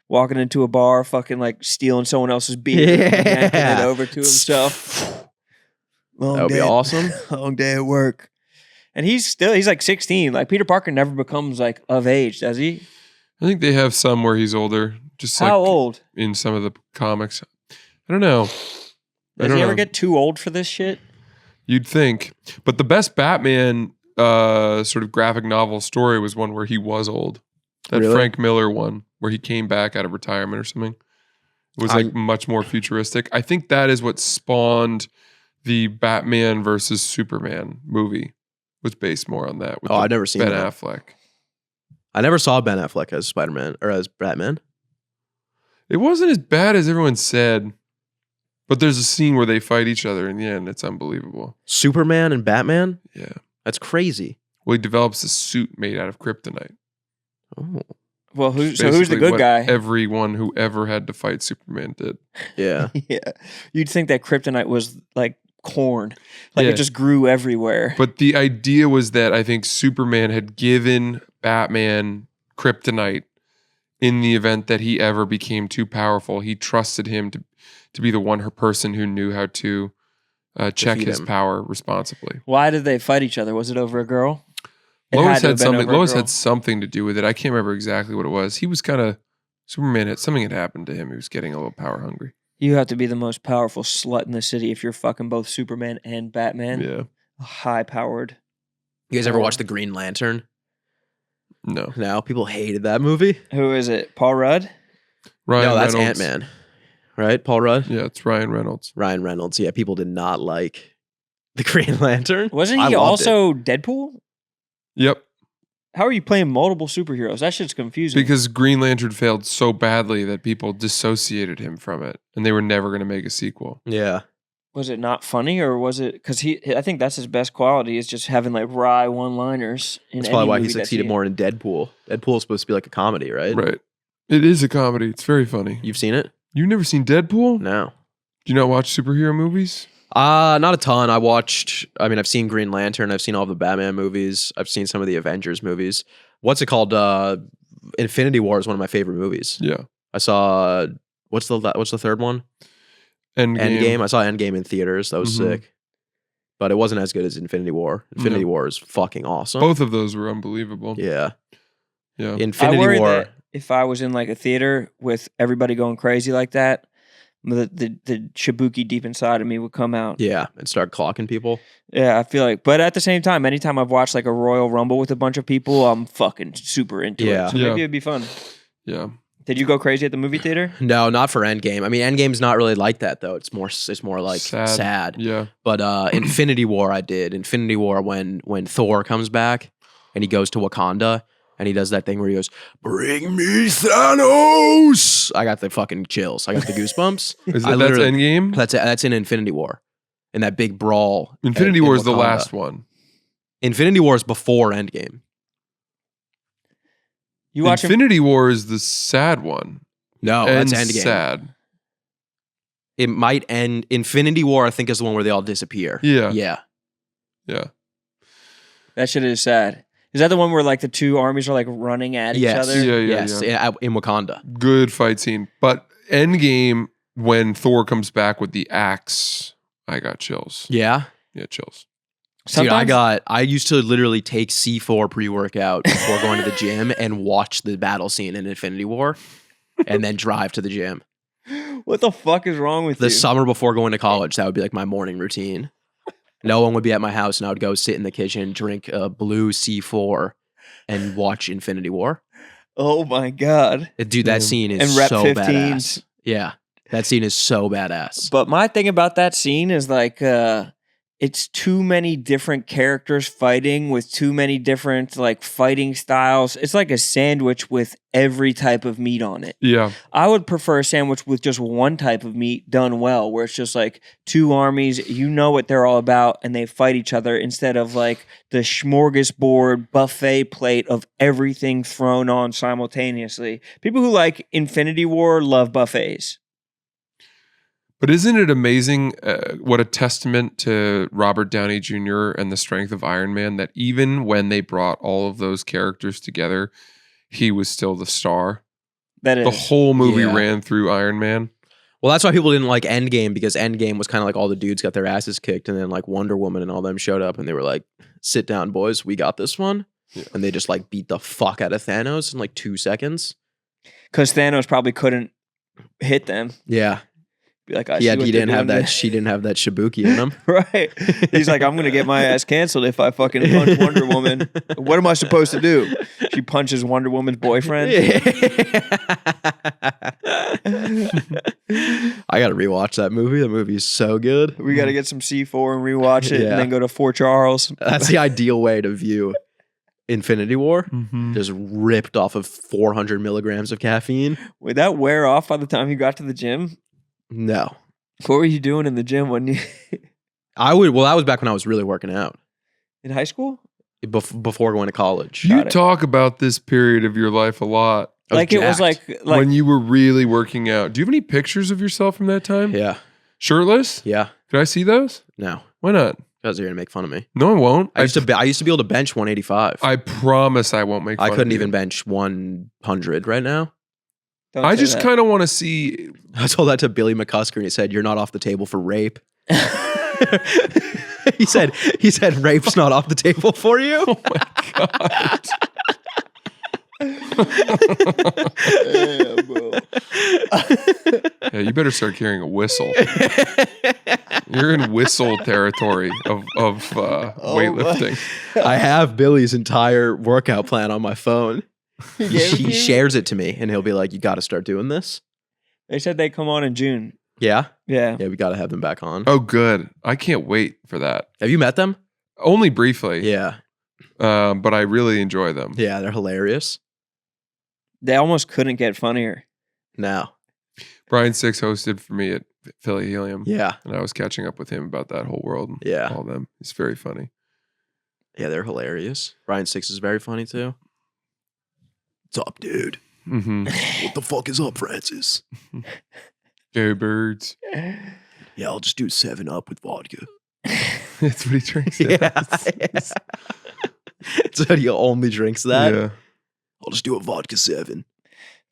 walking into a bar, fucking like stealing someone else's beer, and yanking it over to himself. Long
That would be
day-
awesome.
Long day at work. And he's like 16. Like Peter Parker never becomes like of age, does he?
I think they have some where he's older. Just like
How old?
in some of the comics. I don't know. I
Does
don't
he ever
know.
get too old for this shit?
You'd think. But the best Batman sort of graphic novel story was one where he was old. That
Really?
Frank Miller one where he came back out of retirement or something. It was like much more futuristic. I think that is what spawned the Batman versus Superman movie. Was based more on that. With
Oh, I've never seen
Ben
that.
Affleck.
I never saw Ben Affleck as Spider-Man or as Batman.
It wasn't as bad as everyone said. But there's a scene where they fight each other in the end. It's unbelievable.
Superman and Batman?
Yeah.
That's crazy.
Well, he develops a suit made out of kryptonite.
Oh.
Well, who's the
Basically
good
what
guy?
Everyone who ever had to fight Superman did.
Yeah.
Yeah. You'd think that kryptonite was like corn. Like
Yeah.
it just grew everywhere.
But the idea was that I think Superman had given Batman kryptonite in the event that he ever became too powerful. He trusted him to be the one person who knew how to check
Defeat
his
him.
power responsibly.
Why did they fight each other? Was it over a girl? It
Lois
to
had
have been
something.
over a
Lois
girl.
had something to do with it. I can't remember exactly what it was. He was kind of Superman. Something had happened to him. He was getting a little power hungry.
You have to be the most powerful slut in the city if you're fucking both Superman and Batman.
Yeah.
high powered.
You guys ever watch The Green Lantern?
No.
No, people hated that movie.
Who is it? Paul Rudd?
Ryan
No, that's
Reynolds.
Ant-Man. Right? Paul Rudd?
Yeah, it's Ryan Reynolds.
Ryan Reynolds. Yeah, people did not like The Green Lantern.
Wasn't
I
he
loved it.
also Deadpool?
Yep.
How are you playing multiple superheroes? That shit's confusing.
Because Green Lantern failed so badly that people dissociated him from it, and they were never going to make a sequel.
Yeah.
Was it not funny, or was it because I think that's his best quality is just having like wry one-liners.
That's probably why he succeeded more in Deadpool. Deadpool's supposed to be like a comedy, right?
Right. It is a comedy. It's very funny.
You've seen it?
You've never seen Deadpool?
No.
Do you not watch superhero movies?
Not a ton. I've seen Green Lantern. I've seen all the Batman movies. I've seen some of the Avengers movies. What's it called? Infinity War is one of my favorite movies.
Yeah.
I saw, what's the third one? Endgame. I saw Endgame in theaters. That was
Mhm.
sick. But it wasn't as good as Infinity War. Infinity War is fucking awesome.
Both of those were unbelievable.
Yeah.
Yeah.
I
Infinity
worry
War.
that if I was in like a theater with everybody going crazy like that, the Shiboky deep inside of me would come out.
Yeah. And start clocking people.
Yeah, I feel like. But at the same time, anytime I've watched like a Royal Rumble with a bunch of people, I'm fucking super into
Yeah.
it. So
Yeah.
maybe it'd be fun.
Yeah.
Did you go crazy at the movie theater?
No, not for Endgame. I mean, Endgame's not really like that though. It's more like sad.
Yeah.
But Infinity War, I did. Infinity War when Thor comes back and he goes to Wakanda and he does that thing where he goes, "Bring me Thanos." I got the fucking chills. I got the goosebumps.
Is
I
that's
literally-
Endgame?
That's in Infinity War, in that big brawl.
Infinity
in
War is the
Wakanda.
last one.
Infinity War is before Endgame.
You watch him?
Infinity War is the sad one.
No,
Ends
that's Endgame.
sad.
It might end. Infinity War, I think, is the one where they all disappear.
Yeah.
Yeah.
Yeah.
That shit is sad. Is that the one where like the two armies are like running at each
Yes.
other?
Yeah.
Yes. In Wakanda.
Good fight scene. But Endgame, when Thor comes back with the axe, I got chills.
Yeah.
Yeah, chills.
Dude,
Sometimes
I used to literally take C4 pre-workout before going to the gym and watch the battle scene in Infinity War and then drive to the gym.
what the fuck is wrong with
The
you?
summer before going to college, that would be like my morning routine. No one would be at my house and I would go sit in the kitchen, drink a blue C4 and watch Infinity War.
Oh my god!
Dude, that scene is
And rep
so
15s.
badass. Yeah. That scene is so badass.
But my thing about that scene is like, it's too many different characters fighting with too many different like fighting styles. It's like a sandwich with every type of meat on it.
Yeah.
I would prefer a sandwich with just one type of meat done well, where it's just like two armies, you know what they're all about, and they fight each other instead of like the smorgasbord buffet plate of everything thrown on simultaneously. People who like Infinity War love buffets.
But isn't it amazing what a testament to Robert Downey Jr. and the strength of Iron Man that even when they brought all of those characters together, he was still the star?
That is
The whole movie
Yeah.
ran through Iron Man.
Well, that's why people didn't like Endgame, because Endgame was kind of like all the dudes got their asses kicked and then like Wonder Woman and all them showed up and they were like, "Sit down, boys, we got this one."
Yeah.
And they just like beat the fuck out of Thanos in like 2 seconds.
because Thanos probably couldn't hit them.
Yeah.
Be like, I
Yeah,
see what
he
they're
didn't have
doing
that. She didn't have that Shiboky in him.
there. Right. He's like, I'm gonna get my ass canceled if I fucking punch Wonder Woman. What am I supposed to do? She punches Wonder Woman's boyfriend.
I gotta rewatch that movie. The movie's so good.
We got to get some C4 and rewatch it,
Yeah.
and then go to Fort Charles.
That's the ideal way to view Infinity War.
Mm-hmm.
Just ripped off of 400 milligrams of caffeine.
Would that wear off by the time you got to the gym?
No,
What were you doing in the gym when you
I would. Well, that was back when I was really working out
in high school?
before going to college.
You
Got it.
talk about this period of your life a lot.
I was
Like it was
jacked.
like
when you were really working out. Do you have any pictures of yourself from that time?
Yeah,
Shirtless?
yeah.
Could I see those?
No,
Why not?
because you're gonna make fun of me.
No, I won't.
I used to be able to bench 185.
I promise I won't make fun
I couldn't
of you.
even bench 100 right now.
don't
I
say
just
that.
kind of want to see.
I told that to Billy McCusker and he said, "You're not off the table for rape." he said, "Rape's not off the table for you."
Oh my god!
Yeah, bro.
Yeah, you better start carrying a whistle. You're in whistle territory of weightlifting.
I have Billy's entire workout plan on my phone.
He gave it to
He
you?
shares it to me, and he'll be like, "You got to start doing this."
They said they come on in June.
Yeah,
Yeah.
yeah, we got to have them back on.
Oh, good. I can't wait for that.
Have you met them?
Only briefly.
Yeah,
But I really enjoy them.
yeah, they're hilarious.
They almost couldn't get funnier.
Now,
Brian Six hosted for me at Philly Helium.
yeah,
And I was catching up with him about that whole world and
Yeah.
all them. It's very funny.
yeah, they're hilarious. Ryan Six is very funny too. What's up, dude?
Mm-hmm.
What the fuck is up, Francis?
Go Birds.
Yeah, I'll just do 7-Up with vodka.
That's what he drinks.
Yeah. So he only drinks that.
Yeah.
I'll just do a vodka 7.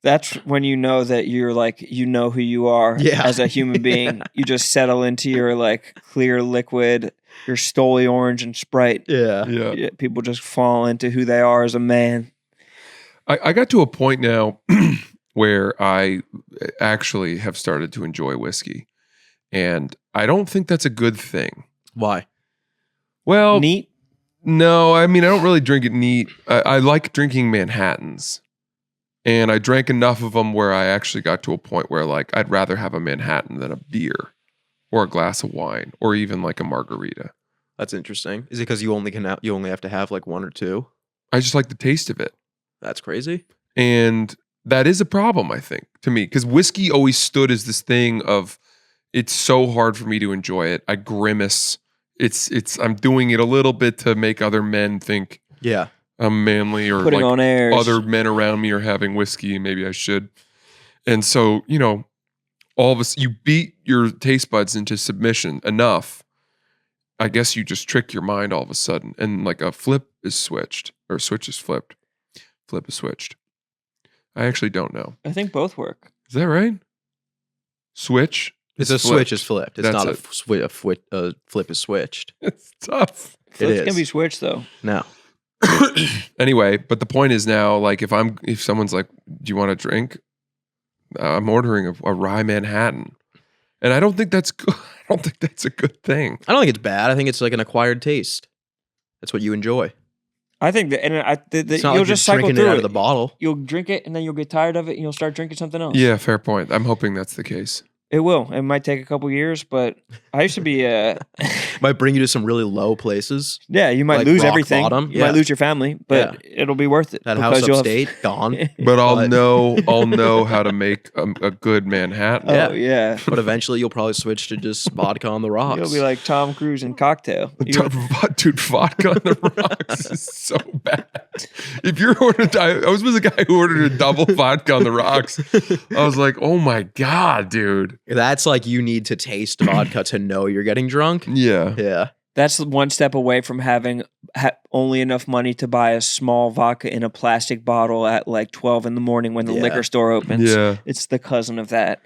That's when you know that you're like, you know who you are
Yeah.
as a human being. You just settle into your like clear liquid, your Stoli orange and Sprite.
Yeah.
Yeah.
Yeah, people just fall into who they are as a man.
I got to a point now where I actually have started to enjoy whiskey. And I don't think that's a good thing.
Why?
Well,
Neat.
no, I mean, I don't really drink it neat. I like drinking Manhattans. And I drank enough of them where I actually got to a point where like I'd rather have a Manhattan than a beer or a glass of wine or even like a margarita.
That's interesting. Is it because you only have to have like 1 or 2?
I just like the taste of it.
That's crazy.
And that is a problem, I think, to me, because whiskey always stood as this thing of it's so hard for me to enjoy it. I grimace. I'm doing it a little bit to make other men think
Yeah.
I'm manly or
Putting
like
on airs.
other men around me are having whiskey. Maybe I should. And so, all of us, you beat your taste buds into submission enough. I guess you just trick your mind all of a sudden. And like a flip is switched or a switch is flipped. Flip is switched. I actually don't know.
I think both work.
Is that right? Switch?
It's
is
a switch
flipped.
is flipped. It's
That's
not
it.
a flip is switched.
It's tough.
Flips
is.
can be switched though.
No.
Anyway, but the point is now, like if someone's like, do you want a drink? I'm ordering a rye Manhattan. And I don't think that's good. I don't think that's a good thing.
I don't think it's bad. I think it's like an acquired taste. That's what you enjoy.
I think that, and
It's not
you'll
like
just
you're
cycle
drinking it
through
out
it.
of the bottle.
You'll drink it and then you'll get tired of it and you'll start drinking something else.
Yeah, fair point. I'm hoping that's the case.
It will. It might take a couple years, but I used to be
Might bring you to some really low places.
yeah, you might
Like
lose
rock
everything.
bottom?
You
Yeah.
might lose your family, but it'll be worth it.
That house
you'll have-
upstate, gone.
But I'll
But-
know how to make a good Manhattan.
Oh yeah.
But eventually you'll probably switch to just vodka on the rocks.
You'll be like Tom Cruise in Cocktail.
Dude, vodka on the rocks is so bad. If you're ordering, I was with a guy who ordered a double vodka on the rocks. I was like, oh my God, dude.
That's like you need to taste vodka to know you're getting drunk.
Yeah.
Yeah.
That's one step away from having only enough money to buy a small vodka in a plastic bottle at like 12 in the morning when the
Yeah.
liquor store opens.
Yeah.
It's the cousin of that.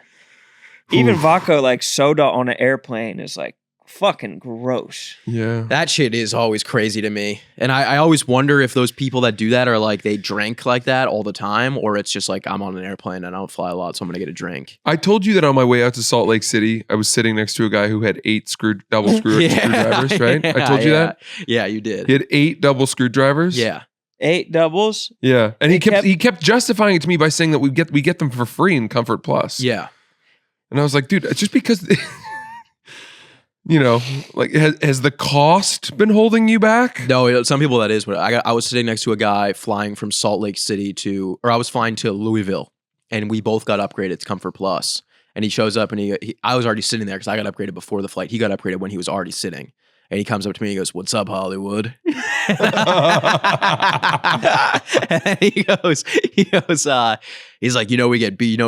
Even vodka, like soda on an airplane, is like fucking gross.
Yeah.
That shit is always crazy to me. And I always wonder if those people that do that are like they drink like that all the time, or it's just like I'm on an airplane and I don't fly a lot, so I'm gonna get a drink.
I told you that on my way out to Salt Lake City, I was sitting next to a guy who had 8 double screwdrivers, right? I told you that?
Yeah, you did.
He had 8 double screwdrivers.
Yeah.
8 doubles.
Yeah. And
They
he kept justifying it to me by saying that we get them for free in Comfort Plus.
Yeah.
And I was like, dude, it's just because like has the cost been holding you back?
No, some people that is. But I was sitting next to a guy flying from Salt Lake City I was flying to Louisville, and we both got upgraded to Comfort Plus. And he shows up, and I was already sitting there because I got upgraded before the flight. He got upgraded when he was already sitting. And he comes up to me and he goes, "What's up, Hollywood?" And he goes, he's like, we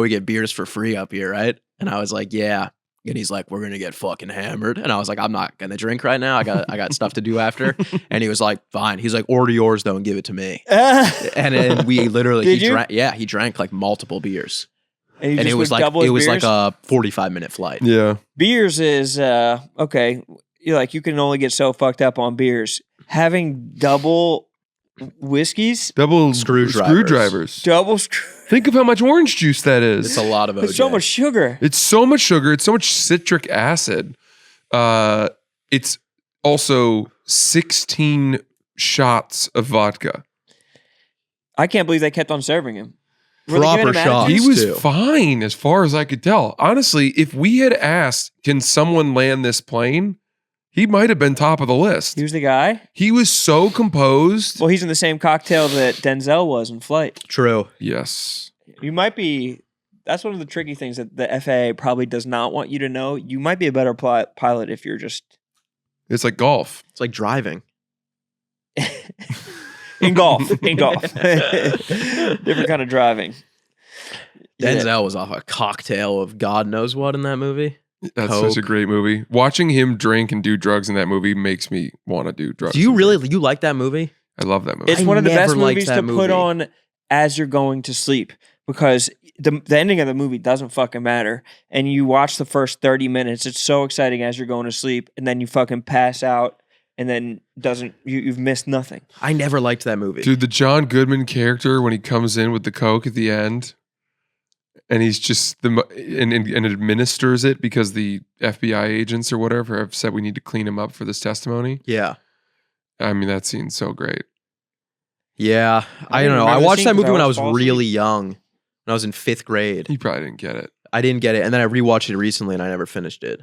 get beers for free up here, right? And I was like, yeah. And he's like, "We're gonna get fucking hammered." And I was like, "I'm not gonna drink right now. I got stuff to do after." And he was like, "Fine." He's like, "Order yours though and give it to me." And then we literally,
Did you?
he drank like multiple beers.
And, you
And
just
it was
would
like
double his
like
beers?
a 45-minute flight.
Yeah.
Beers is okay. You can only get so fucked up on beers. Having double whiskeys,
Double
Screwdrivers.
double
Think of how much orange juice that is.
It's a lot of OJ.
It's so much sugar.
It's so much sugar. It's so much citric acid. It's also 16 shots of vodka.
I can't believe they kept on serving him. Were they
Proper
giving him
shots.
He
attitude?
was
too.
fine as far as I could tell. Honestly, if we had asked, can someone land this plane? He might have been top of the list.
He was the guy.
He was so composed.
Well, he's in the same cocktail that Denzel was in Flight.
True.
Yes.
You might be. That's one of the tricky things that the FAA probably does not want you to know. You might be a better pilot if you're just
It's like golf.
It's like driving.
in golf. In golf, different kind of driving. Yeah.
Denzel was off a cocktail of God knows what in that movie.
That's such a
Coke.
great movie. Watching him drink and do drugs in that movie makes me want to do drugs.
Do you really you like that movie?
I love that movie.
It's
I
one of the
never
best
liked
movies
that
to
movie.
put on as you're going to sleep because the ending of the movie doesn't fucking matter. And you watch the first 30 minutes. It's so exciting as you're going to sleep, and then you fucking pass out, and then you've missed nothing.
I never liked that movie.
Dude, the John Goodman character when he comes in with the coke at the end, and he's just and administers it because the FBI agents or whatever have said we need to clean him up for this testimony.
Yeah.
I mean, that scene's so great.
Yeah. I
didn't
don't know. I
remember the
watched
scene
that
'cause
movie
I
when I
was
was
fall asleep.
really young. When I was in 5th grade.
He probably didn't get it.
I didn't get it. And then I rewatched it recently and I never finished it.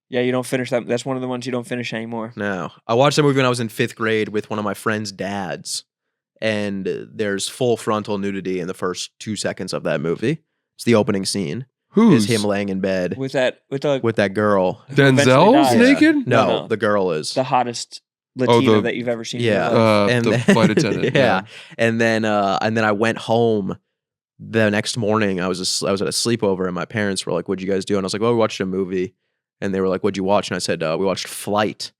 Yeah, you don't finish that. That's one of the ones you don't finish anymore.
No. I watched that movie when I was in 5th grade with one of my friend's dads. And there's full frontal nudity in the first 2 seconds of that movie. It's the opening scene.
Who's
Is him laying in bed
With the
with that girl.
eventually
Denzel's
dies.
naked?
No,
No.
the girl is.
the hottest Latina
the-
that you've ever seen. in
Yeah.
your life.
And
The
then-
flight attendant.
yeah. And then I went home the next morning. I was at a sleepover and my parents were like, "What'd you guys do?" And I was like, "Well, we watched a movie." And they were like, "What'd you watch?" And I said, "We watched Flight."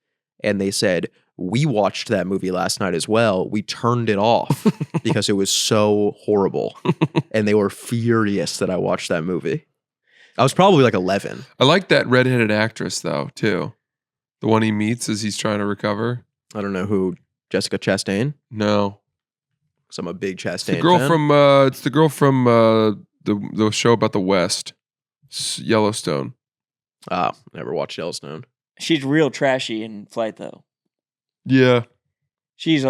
And they said, "We watched that movie last night as well. We turned it off because it was so horrible." And they were furious that I watched that movie. I was probably like 11.
I like that redheaded actress though, too. The one he meets as he's trying to recover.
I don't know who, Jessica Chastain?
No.
Because I'm a big Chastain
It's the girl
fan.
from it's the girl from the show about the West. Yellowstone.
Ah, never watched Yellowstone.
She's real trashy in Flight, though.
Yeah.
She's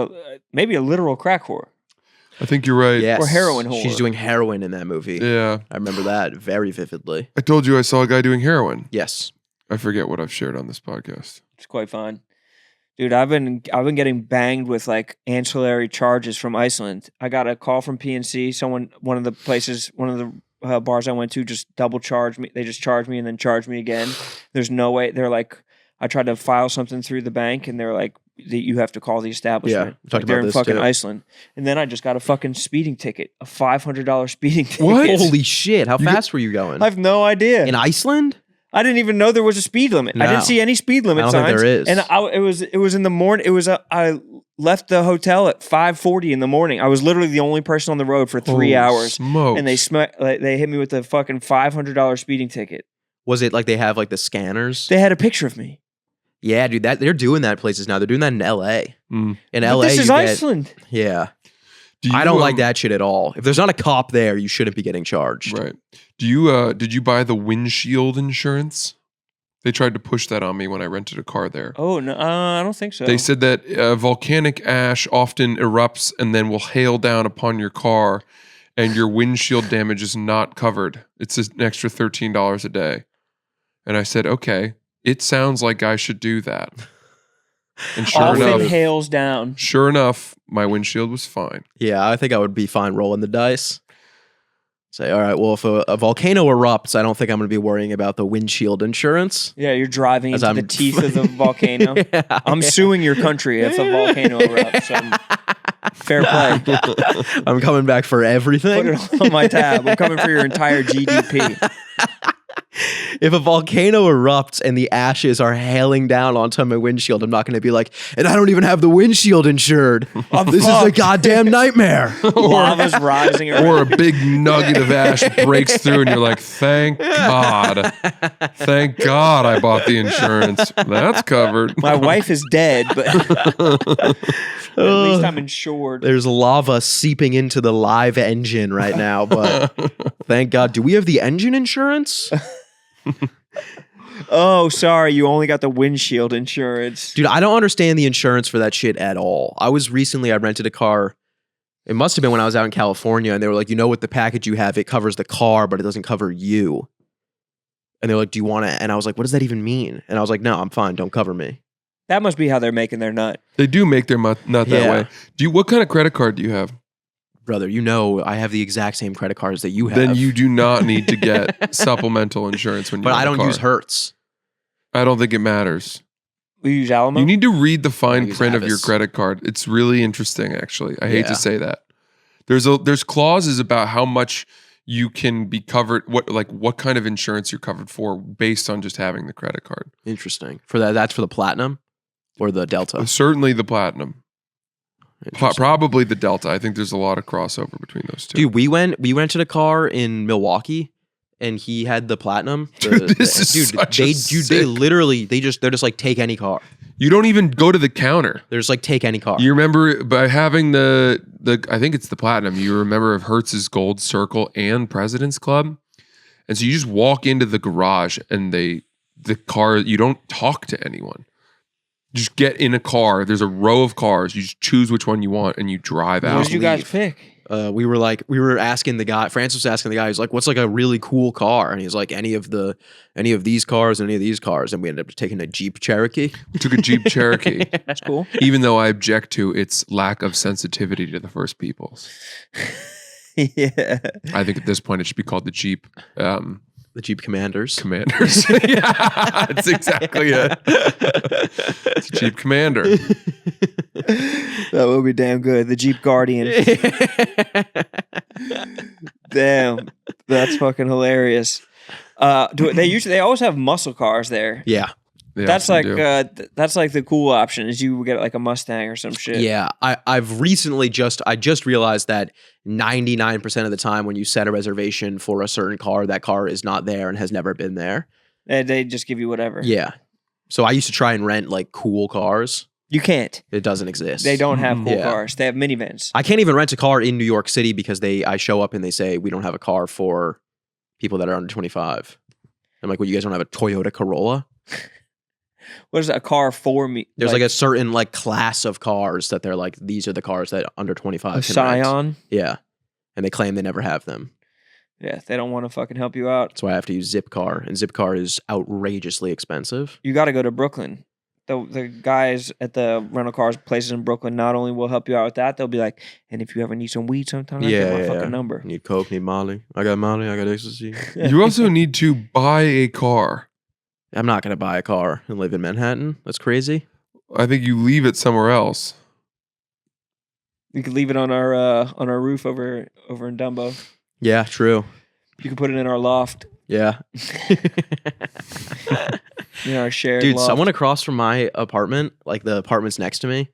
maybe a literal crack whore.
I think you're right.
Yes.
Or heroin whore.
She's doing heroin in that movie.
Yeah.
I remember that very vividly.
I told you I saw a guy doing heroin.
Yes.
I forget what I've shared on this podcast.
It's quite fun. Dude, I've been getting banged with like ancillary charges from Iceland. I got a call from PNC. One of the bars I went to just double charged me. They just charged me and then charged me again. There's no way. They're like, I tried to file something through the bank and they're like, you have to call the establishment.
Yeah, we talked
Like, they're
about
in
this
fucking
too.
Iceland. And then I just got a fucking speeding ticket, a $500 speeding ticket.
What?
Holy shit. How
You
fast were you going?
I have no idea.
In Iceland?
I didn't even know there was a speed limit. I
No.
didn't see any speed limit
I don't think
signs.
there is.
And it was in the morning. I left the hotel at 5:40 in the morning. I was literally the only person on the road for 3
Holy
hours.
smokes.
And they hit me with a fucking $500 speeding ticket.
Was it like they have like the scanners?
They had a picture of me.
Yeah, dude, they're doing that places now. They're doing that in LA.
Mm.
In
But
LA,
this is
you get-
Iceland.
yeah.
Do you,
I don't like that shit at all. If there's not a cop there, you shouldn't be getting charged.
Right. Do you did you buy the windshield insurance? They tried to push that on me when I rented a car there.
Oh no, I don't think so.
They said that volcanic ash often erupts and then will hail down upon your car, and your windshield damage is not covered. It's an extra $13 a day. And I said, okay, it sounds like I should do that. And
often hails down.
sure enough, my windshield was fine.
Yeah, I think I would be fine rolling the dice. Say, all right, well, if a volcano erupts, I don't think I'm going to be worrying about the windshield insurance.
Yeah, you're driving
As
into
I'm-
the teeth of the volcano.
Yeah,
I'm suing your country if a volcano erupts. Fair play.
I'm coming back for
Put
everything.
it on my tab. I'm coming for your entire GDP.
If a volcano erupts and the ashes are hailing down onto my windshield, I'm not going to be like, and I don't even have the windshield insured. This is a
fucked.
goddamn nightmare.
Lava's rising.
Or a big nugget of ash breaks through, and you're like, thank God. Thank God I bought the insurance. That's covered.
My wife is dead, but at least I'm insured.
There's lava seeping into the live engine right now, but thank God. Do we have the engine insurance?
Oh, sorry, you only got the windshield insurance.
Dude, I don't understand the insurance for that shit at all. I rented a car. It must have been when I was out in California, and they were like, with the package you have, it covers the car, but it doesn't cover you. And they're like, do you want to? And I was like, what does that even mean? And I was like, no, I'm fine. Don't cover me.
That must be how they're making their nut.
They do make their nut that way. What kind of credit card do you have?
Brother, I have the exact same credit cards that you have.
Then you do not need to get supplemental insurance when you
But
have
I
a
don't
car.
use Hertz.
I don't think it matters.
We use Alamo.
You need to read the
I
fine
use
print of your
Avis.
credit card. It's really interesting, actually. I hate
Yeah.
to say that. There's clauses about how much you can be covered, what kind of insurance you're covered for based on just having the credit card.
Interesting. That's for the Platinum or the Delta?
Certainly the Platinum.
Interesting.
Probably the Delta. I think there's a lot of crossover between those two.
Dude, we rented a car in Milwaukee, and he had the Platinum.
Dude, this is such a sick-
They're just like, take any car.
You don't even go to the counter.
They're just like, take any car.
You remember by having the I think it's the Platinum, you remember of Hertz's Gold Circle and President's Club. And so you just walk into the garage and the car, you don't talk to anyone. Just get in a car. There's a row of cars. You just choose which one you want and you drive
What
out.
did you guys pick?
We were asking the guy. Francis was asking the guy. He's like, "What's like a really cool car?" And he's like, "Any of these cars, any of these cars." And we ended up taking a Jeep Cherokee.
We took a Jeep Cherokee,
That's cool.
even though I object to its lack of sensitivity to the First Peoples.
Yeah.
I think at this point it should be called the Jeep
The Jeep Commanders.
Commanders. Yeah, that's exactly it. It's Jeep Commander.
That would be damn good. The Jeep Guardian. Damn. That's fucking hilarious. They always have muscle cars there.
Yeah.
They
That's
often
like
do.
that's like the cool option is you get like a Mustang or some shit.
Yeah, I've recently just realized that 99% of the time when you set a reservation for a certain car, that car is not there and has never been there.
And they just give you whatever.
Yeah. So I used to try and rent like cool cars.
You can't.
It doesn't exist.
They don't have cool
Yeah.
cars. They have minivans.
I can't even rent a car in New York City because I show up and they say we don't have a car for people that are under 25. I'm like, well, you guys don't have a Toyota Corolla?
What is a car for me?
There's like a certain like class of cars that they're like, these are the cars that under 25
a
can rent.
Scion.
Yeah. And they claim they never have them.
Yeah, they don't want to fucking help you out.
That's why I have to use Zipcar. And Zipcar is outrageously expensive.
You got to go to Brooklyn. The guys at the rental cars places in Brooklyn not only will help you out with that, they'll be like, and if you ever need some weed sometime, I get my fucking number.
Need coke, need Molly. I got Molly, I got ecstasy.
You also need to buy a car.
I'm not going to buy a car and live in Manhattan. That's crazy.
I think you leave it somewhere else.
You could leave it on our roof over in Dumbo.
Yeah, true.
You can put it in our loft.
Yeah.
In our shared
Dude,
loft.
someone across from my apartment, like the apartments next to me,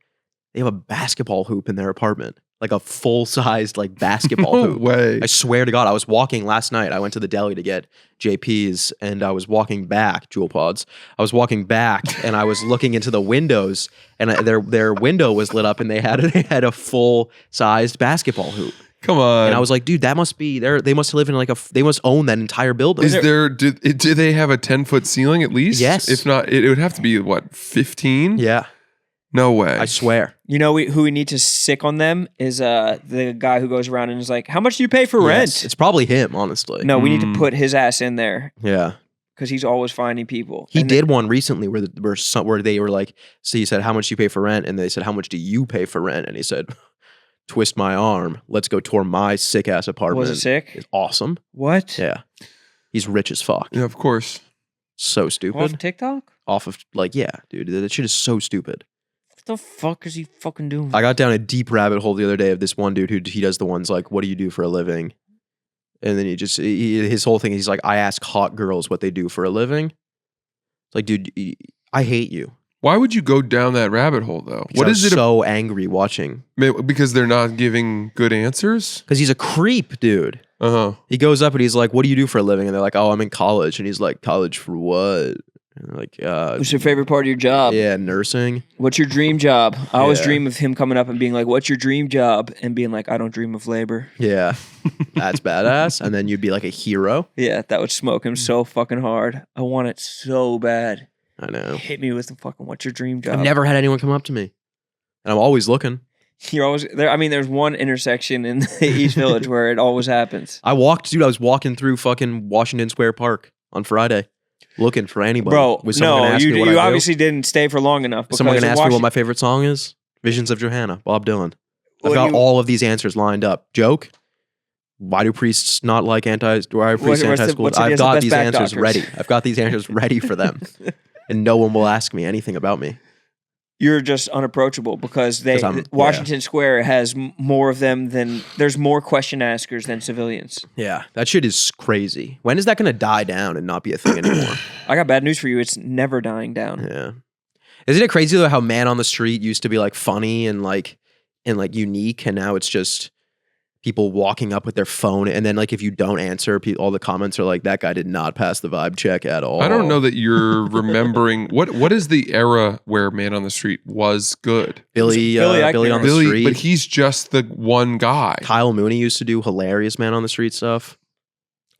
they have a basketball hoop in their apartment. Like a full-sized like basketball
No
hoop.
way.
I swear to God, I was walking last night. I went to the deli to get JP's and I was walking back, Jewel Pods. I was walking back and I was looking into the windows and their window was lit up and they had a full-sized basketball hoop.
Come on.
And I was like, dude, that must be they must live in like they must own that entire building.
do they have a 10-foot ceiling at least?
Yes.
If not, it would have to be what, 15?
Yeah,
No way.
I swear.
You know who we need to sick on them is the guy who goes around and is like, how much do you pay for rent?
Yes, it's probably him, honestly.
No, we need to put his ass in there
Yeah.
because he's always finding people.
He
And
did one recently where they were like, so he said, how much do you pay for rent? And they said, how much do you pay for rent? And he said, twist my arm. Let's go tour my sick ass apartment.
Was it sick?
It's awesome.
What?
Yeah. He's rich as fuck.
Yeah, of course.
So stupid.
Off TikTok?
Off of yeah, dude. That shit is so stupid.
What the fuck is he fucking doing?
I got down a deep rabbit hole the other day of this one dude who he does the ones like, what do you do for a living? And then his whole thing, he's like, I ask hot girls what they do for a living. It's like, dude, I hate you.
Why would you go down that rabbit hole though?
Because
What
I
is
was
it?
so angry watching.
Because they're not giving good answers?
Because he's a creep, dude.
Uh-huh.
He goes up and he's like, what do you do for a living? And they're like, oh, I'm in college. And he's like, college for what? Like,
What's your favorite part of your job?
yeah, nursing.
What's your dream job? I always
Yeah.
dream of him coming up and being like, "What's your dream job?" And being like, "I don't dream of labor."
Yeah, that's badass. And then you'd be like a hero.
Yeah, that would smoke him so fucking hard. I want it so bad.
I know.
Hit me with the fucking "What's your dream job?"
I've never had anyone come up to me, and I'm always looking.
You're always there. I mean, there's one intersection in the East Village where it always happens.
I was walking through fucking Washington Square Park on Friday, looking for anybody.
Bro,
Was someone
no,
gonna ask me what I
you
do?
obviously didn't stay for long enough.
Is someone
because
gonna ask
in
me what my favorite song is? Visions of Johanna, Bob Dylan. I've
What
got
do you-
all of these answers lined up. Joke. Why do priests not like anti? Why are priests
what's the-
anti-school?
what's the
I've got
best
these
back
answers
doctors?
ready. I've got these answers ready for them, and no one will ask me anything about me.
You're just unapproachable because
'Cause I'm-
Washington Square has more of them than there's more question askers than civilians.
Yeah, that shit is crazy. When is that going to die down and not be a thing anymore?
I got bad news for you. It's never dying down.
Yeah. Isn't it crazy though how Man on the Street used to be like funny and like unique, and now it's just people walking up with their phone, and then like if you don't answer, all the comments are like, that guy did not pass the vibe check at all.
I don't know that you're remembering what is the era where Man on the Street was good.
Billy
Billy
Billy
Eichner.
on the
Billy,
Street.
but he's just the one guy.
Kyle Mooney used to do hilarious Man on the Street stuff.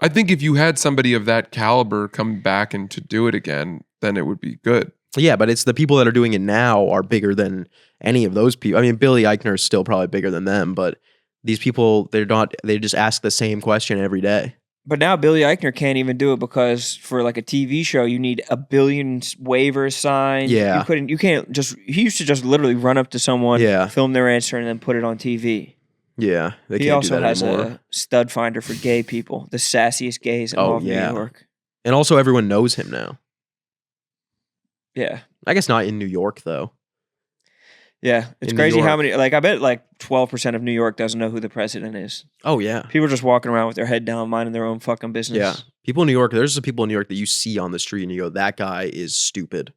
I think if you had somebody of that caliber come back and to do it again, then it would be good.
Yeah, but it's the people that are doing it now are bigger than any of those people. I mean, Billy Eichner is still probably bigger than them, but these people, they're not, they just ask the same question every day.
But now Billy Eichner can't even do it because for like a TV show, you need a billion waivers signed.
Yeah.
You can't just, he used to just literally run up to someone,
Yeah.
film their answer, and then put it on TV.
Yeah, they
He
can't do
also
that
has
anymore.
a stud finder for gay people, the sassiest gays in all of
yeah.
New York.
And also everyone knows him now.
Yeah.
I guess not in New York though.
Yeah. It's
In New
crazy how
York.
many, like, I bet like 12% of New York doesn't know who the president is.
Oh yeah.
People are just walking around with their head down, minding their own fucking business.
Yeah. People in New York, there's some people in New York that you see on the street and you go, that guy is stupid.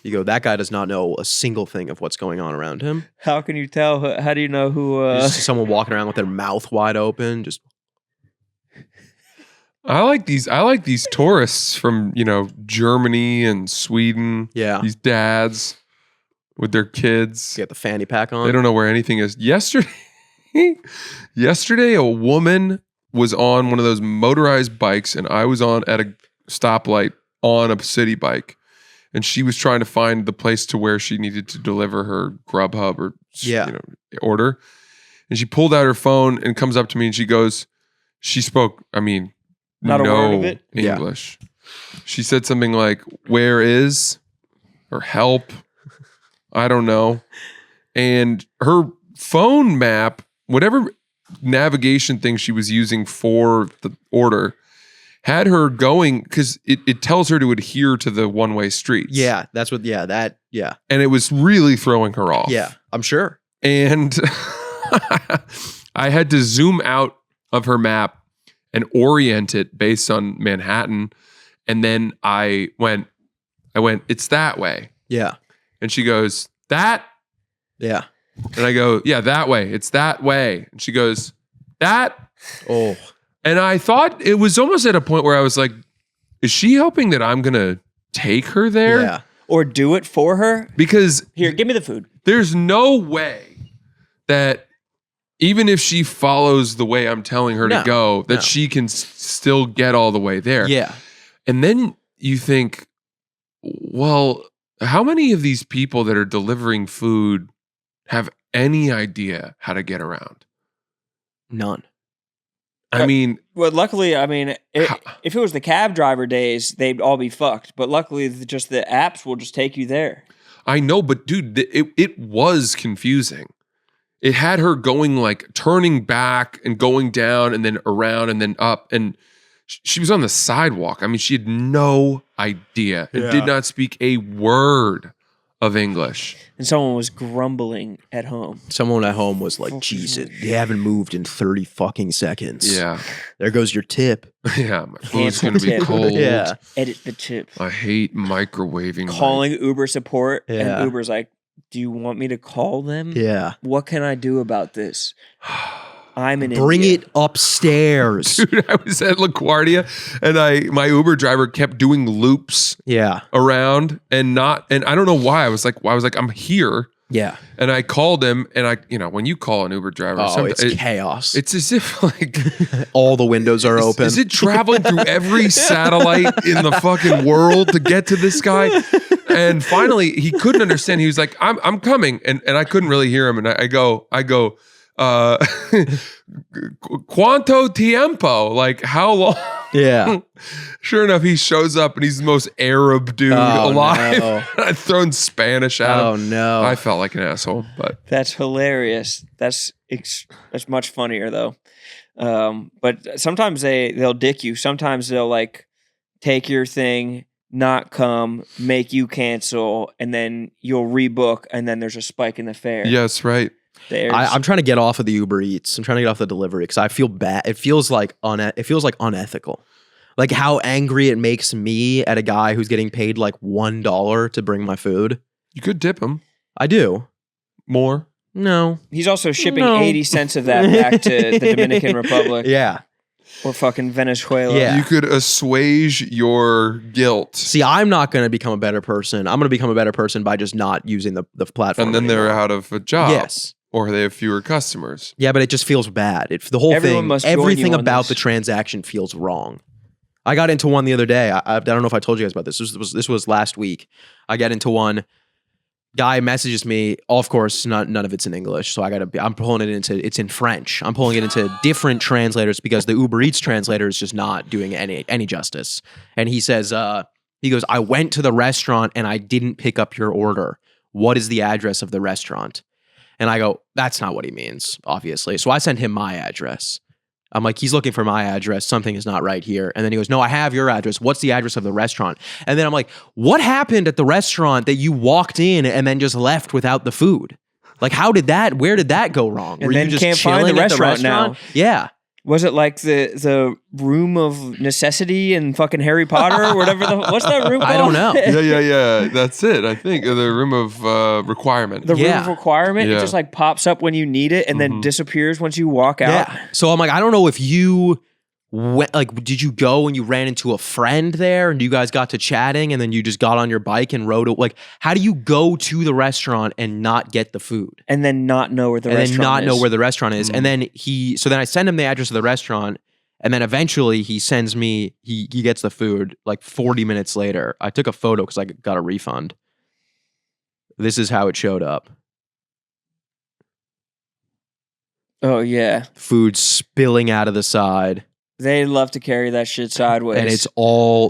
You go, that guy does not know a single thing of what's going on around him.
How can you tell? How do you know who?
You just see someone walking around with their mouth wide open, just
I like these tourists from, Germany and Sweden.
yeah.
These dads with their kids.
Get the fanny pack on.
They don't know where anything is. Yesterday a woman was on one of those motorized bikes and I was on at a stoplight on a city bike. And she was trying to find the place to where she needed to deliver her Grubhub or
Yeah.
order. And she pulled out her phone and comes up to me and she spoke,
Not a
no
word of it?
Yeah.
English. She said something like, "Where is?" or "Help." I don't know. And her phone map, whatever navigation thing she was using for the order, had her going because it tells her to adhere to the one-way streets.
Yeah, that's what, yeah,
And it was really throwing her off.
yeah, I'm sure.
And I had to zoom out of her map and orient it based on Manhattan. And then I went, "It's that way."
Yeah,
And she goes, "That?"
yeah.
And I go, "Yeah, that way. It's that way." And she goes, "That?"
Oh,
And I thought it was almost at a point where I was like, is she hoping that I'm going to take her there?
yeah.
Or do it for her.
Because
Here, give me the food.
there's no way that even if she follows the way I'm telling her
No,
to go, that
no.
she can still get all the way there.
Yeah.
And then you think, well, how many of these people that are delivering food have any idea how to get around?
None.
I mean,
Well, luckily,
How-
if it was the cab driver days, they'd all be fucked. But luckily, just the apps will just take you there.
I know, but dude, it was confusing. It had her going like turning back and going down and then around and then up. And she was on the sidewalk. I mean, she had no idea and did not speak a word of English.
And someone was grumbling at home.
Someone at home was like, Jesus, you haven't moved in 30 fucking seconds.
Yeah.
There goes your tip.
Yeah. My food's
Cancel
going to be
tip.
cold.
Yeah.
Edit the tip.
I hate microwaving. my-
Calling Uber support.
Yeah.
And Uber's like, do you want me to call them?
Yeah.
What can I do about this? I'm in
Bring
India.
it upstairs.
Dude, I was at LaGuardia and my Uber driver kept doing loops
Yeah.
around and I don't know why. I was like, I'm here.
Yeah.
And I called him and when you call an Uber driver,
Oh, it's chaos.
it's as if like
all the windows are open.
Is it traveling through every satellite in the fucking world to get to this guy? And finally, he couldn't understand. He was like, "I'm coming," and I couldn't really hear him. And I go, "Cuánto tiempo?" Like how long?
Yeah.
Sure enough, he shows up and he's the most Arab dude alive.
No.
I'd thrown Spanish at him.
Oh no.
I felt like an asshole, but
That's hilarious. That's much funnier though. But sometimes they'll dick you. Sometimes they'll like take your thing, not come, make you cancel, and then you'll rebook, and then there's a spike in the fare.
yes, right.
I'm trying to get off of the Uber Eats. I'm trying to get off the delivery because I feel bad. It feels like unethical. Like how angry it makes me at a guy who's getting paid like $1 to bring my food.
You could dip him
I do.
more.
No.
He's also shipping
No.
80 cents of that back to the Dominican Republic
Yeah.
or fucking Venezuela.
Yeah.
You could assuage your guilt.
See, I'm not going to become a better person. I'm going to become a better person by just not using the platform.
And then they're
anymore.
out of a job.
Yes.
Or they have fewer customers.
Yeah, but it just feels bad. The whole
Everyone
thing,
must join you
everything
on
about
this.
the transaction feels wrong. I got into one the other day. I don't know if I told you guys about this. This was last week. I get into one. Guy messages me. Of course, none of it's in English. So I'm pulling it into. It's in French. I'm pulling it into different translators because the Uber Eats translator is just not doing any justice. And he says, he goes, I went to the restaurant and I didn't pick up your order. What is the address of the restaurant? And I go, that's not what he means, obviously. So I send him my address. I'm like, he's looking for my address. Something is not right here. And then he goes, no, I have your address. What's the address of the restaurant? And then I'm like, what happened at the restaurant that you walked in and then just left without the food? Like, where did that go wrong?
And
Were
then
you just
can't find
chilling
the
at
restaurant now.
Yeah.
Was it like the room of necessity in fucking Harry Potter or whatever? What's that room called?
I don't know.
Yeah. That's it. I think the room of requirement.
The room
Yeah.
of requirement.
Yeah.
It just like pops up when you need it and then disappears once you walk out.
Yeah. So I'm like, I don't know if you went, like, did you go and you ran into a friend there and you guys got to chatting and then you just got on your bike and rode it? Like, how do you go to the restaurant and not get the food?
And then not know where the
And then
restaurant
not
is.
know where the restaurant is. And then so then I send him the address of the restaurant. And then eventually he sends me, he gets the food like 40 minutes later. I took a photo because I got a refund. This is how it showed up.
Oh, yeah.
Food spilling out of the side.
They love to carry that shit sideways.
And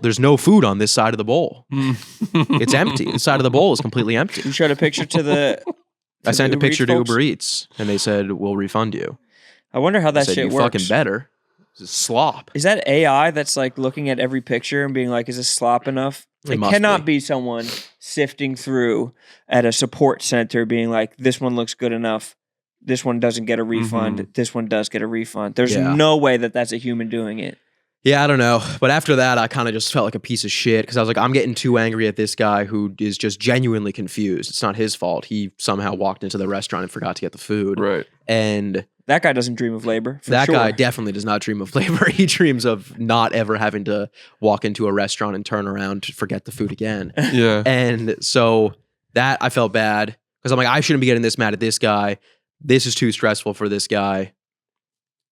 there's no food on this side of the bowl. It's empty. The side of the bowl is completely empty.
You showed a picture to the.
I sent a
Uber
picture
Eats
to
folks?
Uber Eats and they said, we'll refund you.
I wonder how
I
that
said,
shit
you
works.
fucking better. This is slop.
Is that AI that's like looking at every picture and being like, is this slop enough?
It
It
must
cannot
be.
be someone sifting through at a support center being like, this one looks good enough. This one doesn't get a refund. This one does get a refund. There's
Yeah.
no way that that's a human doing it.
Yeah, I don't know. But after that, I kind of just felt like a piece of shit because I was like, I'm getting too angry at this guy who is just genuinely confused. It's not his fault. He somehow walked into the restaurant and forgot to get the food.
Right.
And
That guy doesn't dream of labor. For
that
sure.
guy definitely does not dream of labor. He dreams of not ever having to walk into a restaurant and turn around to forget the food again.
Yeah.
And so that I felt bad because I'm like, I shouldn't be getting this mad at this guy. This is too stressful for this guy.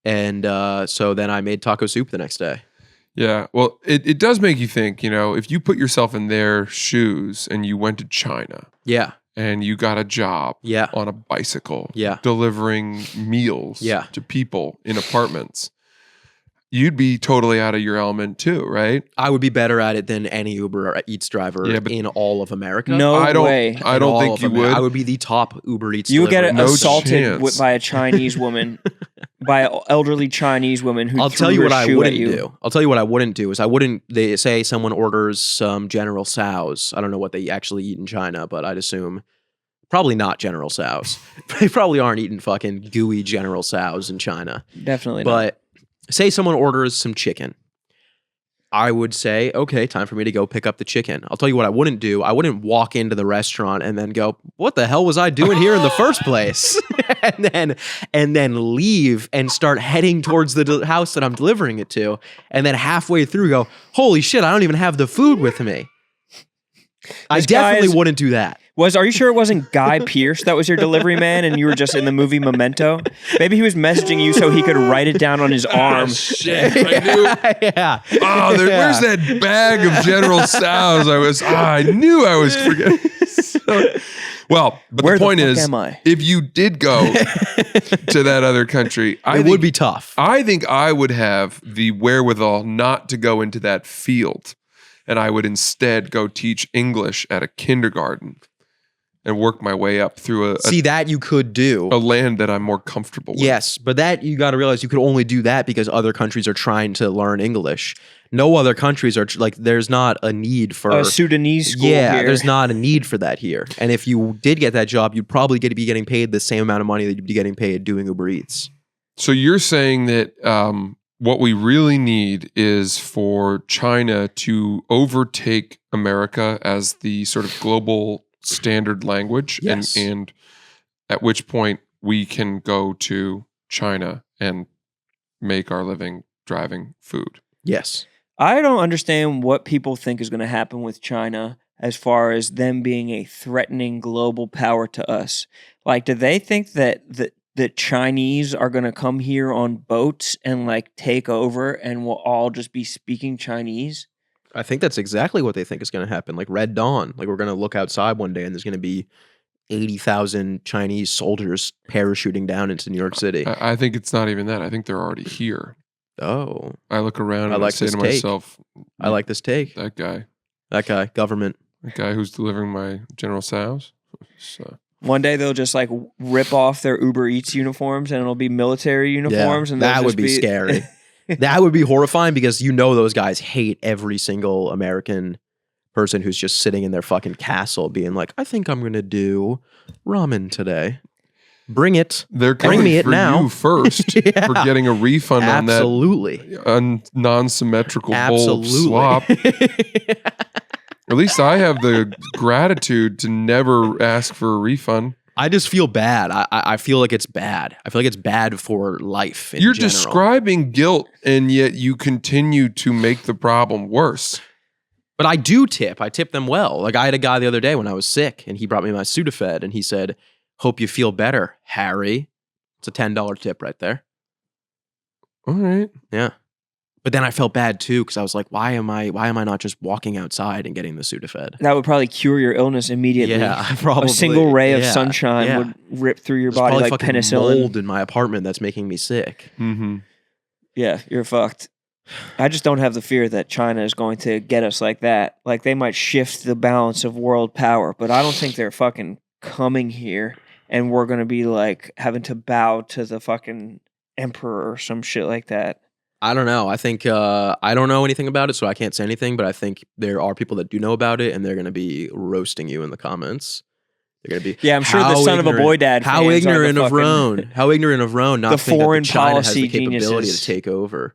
And so then I made taco soup the next day.
Yeah. Well, it does make you think, if you put yourself in their shoes and you went to China
Yeah.
and you got a job
Yeah.
on a bicycle
Yeah.
delivering meals
Yeah.
to people in apartments, you'd be totally out of your element too, right?
I would be better at it than any Uber or Eats driver
Yeah, but-
in all of America.
No
I don't
way.
I
In
don't
all
think
of
you
America.
would.
I would be the top Uber Eats
You would get
delivery.
No
assaulted
chance.
by a Chinese woman, by an elderly Chinese woman who
I'll
threw
tell you
her
what I
shoe at
wouldn't
you.
do. I'll tell you what I wouldn't do is they say someone orders some General Tso's. I don't know what they actually eat in China, but I'd assume probably not General Tso's. They probably aren't eating fucking gooey General Tso's in China.
Definitely not.
But say someone orders some chicken. I would say, okay, time for me to go pick up the chicken. I'll tell you what I wouldn't do. I wouldn't walk into the restaurant and then go, what the hell was I doing here in the first place? and then leave and start heading towards the house that I'm delivering it to. And then halfway through go, holy shit, I don't even have the food with me. I definitely wouldn't do that.
Are you sure it wasn't Guy Pearce that was your delivery man and you were just in the movie Memento? Maybe he was messaging you so he could write it down on his arm.
Oh, shit. I knew.
Yeah.
Oh, where's that bag of General Tso's? I knew I was forgetting. Well, but
Where
the point
the fuck
is,
am I?
if you did go to that other country,
It would be tough.
I think I would have the wherewithal not to go into that field. And I would instead go teach English at a kindergarten and work my way up through
See, that you could do.
a land that I'm more comfortable with.
Yes, but that you got to realize you could only do that because other countries are trying to learn English. No other countries are like, there's not a need for
A Sudanese school
Yeah,
here.
there's not a need for that here. And if you did get that job, you'd probably be getting paid the same amount of money that you'd be getting paid doing Uber Eats.
So you're saying that what we really need is for China to overtake America as the sort of global standard language,
Yes.
and at which point we can go to China and make our living driving food.
Yes.
I don't understand what people think is going to happen with China as far as them being a threatening global power to us. Like, do they think that the Chinese are going to come here on boats and like take over and we'll all just be speaking Chinese?
I think that's exactly what they think is going to happen. Like Red Dawn. Like we're going to look outside one day and there's going to be 80,000 Chinese soldiers parachuting down into New York City.
I think it's not even that. I think they're already here.
Oh,
I look around
I
and
like
I say
this
to
take.
myself,
I like this take.
that guy
Government.
who's delivering my General Tso's. So.
One day they'll just like rip off their Uber Eats uniforms and it'll be military uniforms.
Yeah,
And they'll
that would
just
be scary. That would be horrifying because you know those guys hate every single American person who's just sitting in their fucking castle being like, I think I'm going to do ramen today. Bring it.
They're
Bring
coming
me it
for
now.
you first
Yeah.
for getting a refund
Absolutely.
on that non-symmetrical bowl of
Absolutely.
slop. At least I have the gratitude to never ask for a refund.
I just feel bad. I feel like it's bad. I feel like it's bad for life in
You're
general.
describing guilt, and yet you continue to make the problem worse.
But I do tip. I tip them well. Like I had a guy the other day when I was sick and he brought me my Sudafed and he said, hope you feel better, Harry. It's a $10 tip right there.
All right.
Yeah. But then I felt bad too because I was like, why am I not just walking outside and getting the Sudafed?
That would probably cure your illness immediately.
Yeah, probably.
A single ray of
Yeah,
sunshine
yeah.
would rip through your
There's
body
probably
like
fucking
penicillin.
mold in my apartment that's making me sick.
Mm-hmm.
Yeah, you're fucked. I just don't have the fear that China is going to get us like that. Like they might shift the balance of world power, but I don't think they're fucking coming here and we're going to be like having to bow to the fucking emperor or some shit like that.
I don't know. I think I don't know anything about it, so I can't say anything. But I think there are people that do know about it, and they're going to be roasting you in the comments. They're going to be,
Yeah, I'm sure the
"How
son of a
ignorant-
boy dad.
How
fans are the
ignorant of
fucking-
Roan? How ignorant of Roan? Not
the
to think that
foreign
China has the
policy
capability
geniuses.
to take over.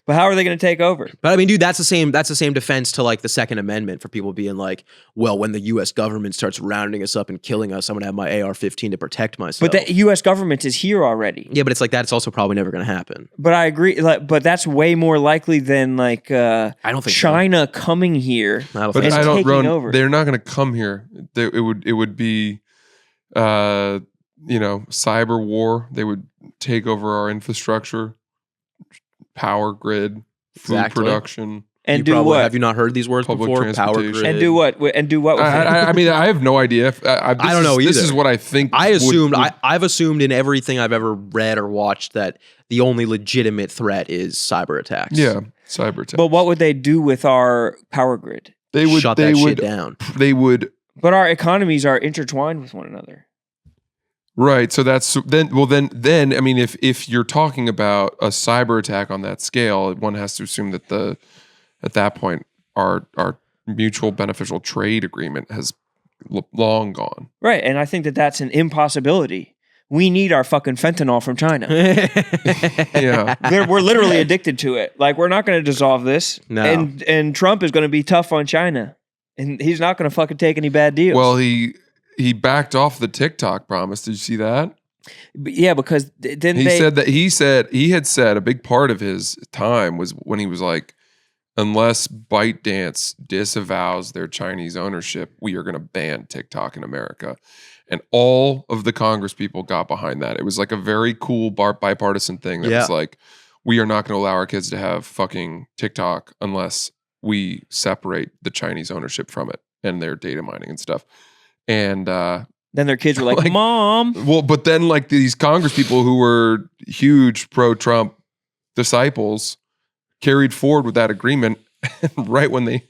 But how are they going to take over?
But I mean, dude, that's the same defense to like the Second Amendment for people being like, well, when the U.S. government starts rounding us up and killing us, I'm going to have my AR-15 to protect myself.
But the U.S. government is here already.
Yeah, but it's like that's also probably never going to happen.
But I agree. Like, but that's way more likely than like
I don't think so.
China coming here.
I don't
But
think
It's
I
so.
don't.
taking
Ron,
over.
They're not going to come here. It would be, cyber war. They would take over our infrastructure, power grid, food
Exactly.
production.
And
You
do
probably-
what?
Have you not heard these words
Public
before? Power
transportation.
grid.
And do what? And do what with it?
I mean, I have no idea. I
don't know
This
either.
is what I think.
I assumed
would-
I've assumed in everything I've ever read or watched that the only legitimate threat is cyber attacks.
Yeah, cyber attack.
But what would they do with our power grid?
They would.
Shut
They
that
would.
shit down.
They would.
But our economies are intertwined with one another.
Right. So that's then. Well, then. I mean, if you're talking about a cyber attack on that scale, one has to assume that at that point our mutual beneficial trade agreement has long gone.
Right. And I think that that's an impossibility. we need our fucking fentanyl from China.
Yeah.
We're literally addicted to it. Like, we're not going to dissolve this.
No.
And Trump is going to be tough on China. And he's not going to fucking take any bad deals.
Well, he backed off the TikTok promise. Did you see that?
But yeah, because then
He said that he had said a big part of his time was when he was like, unless ByteDance disavows their Chinese ownership, we are going to ban TikTok in America. And all of the Congress people got behind that. It was like a very cool bipartisan thing that was like, we are not going to allow our kids to have fucking TikTok unless we separate the Chinese ownership from it and their data mining and stuff. And
then their kids were like,
like,
Mom.
well, but then like these Congress people who were huge pro-Trump disciples carried forward with that agreement. And right when they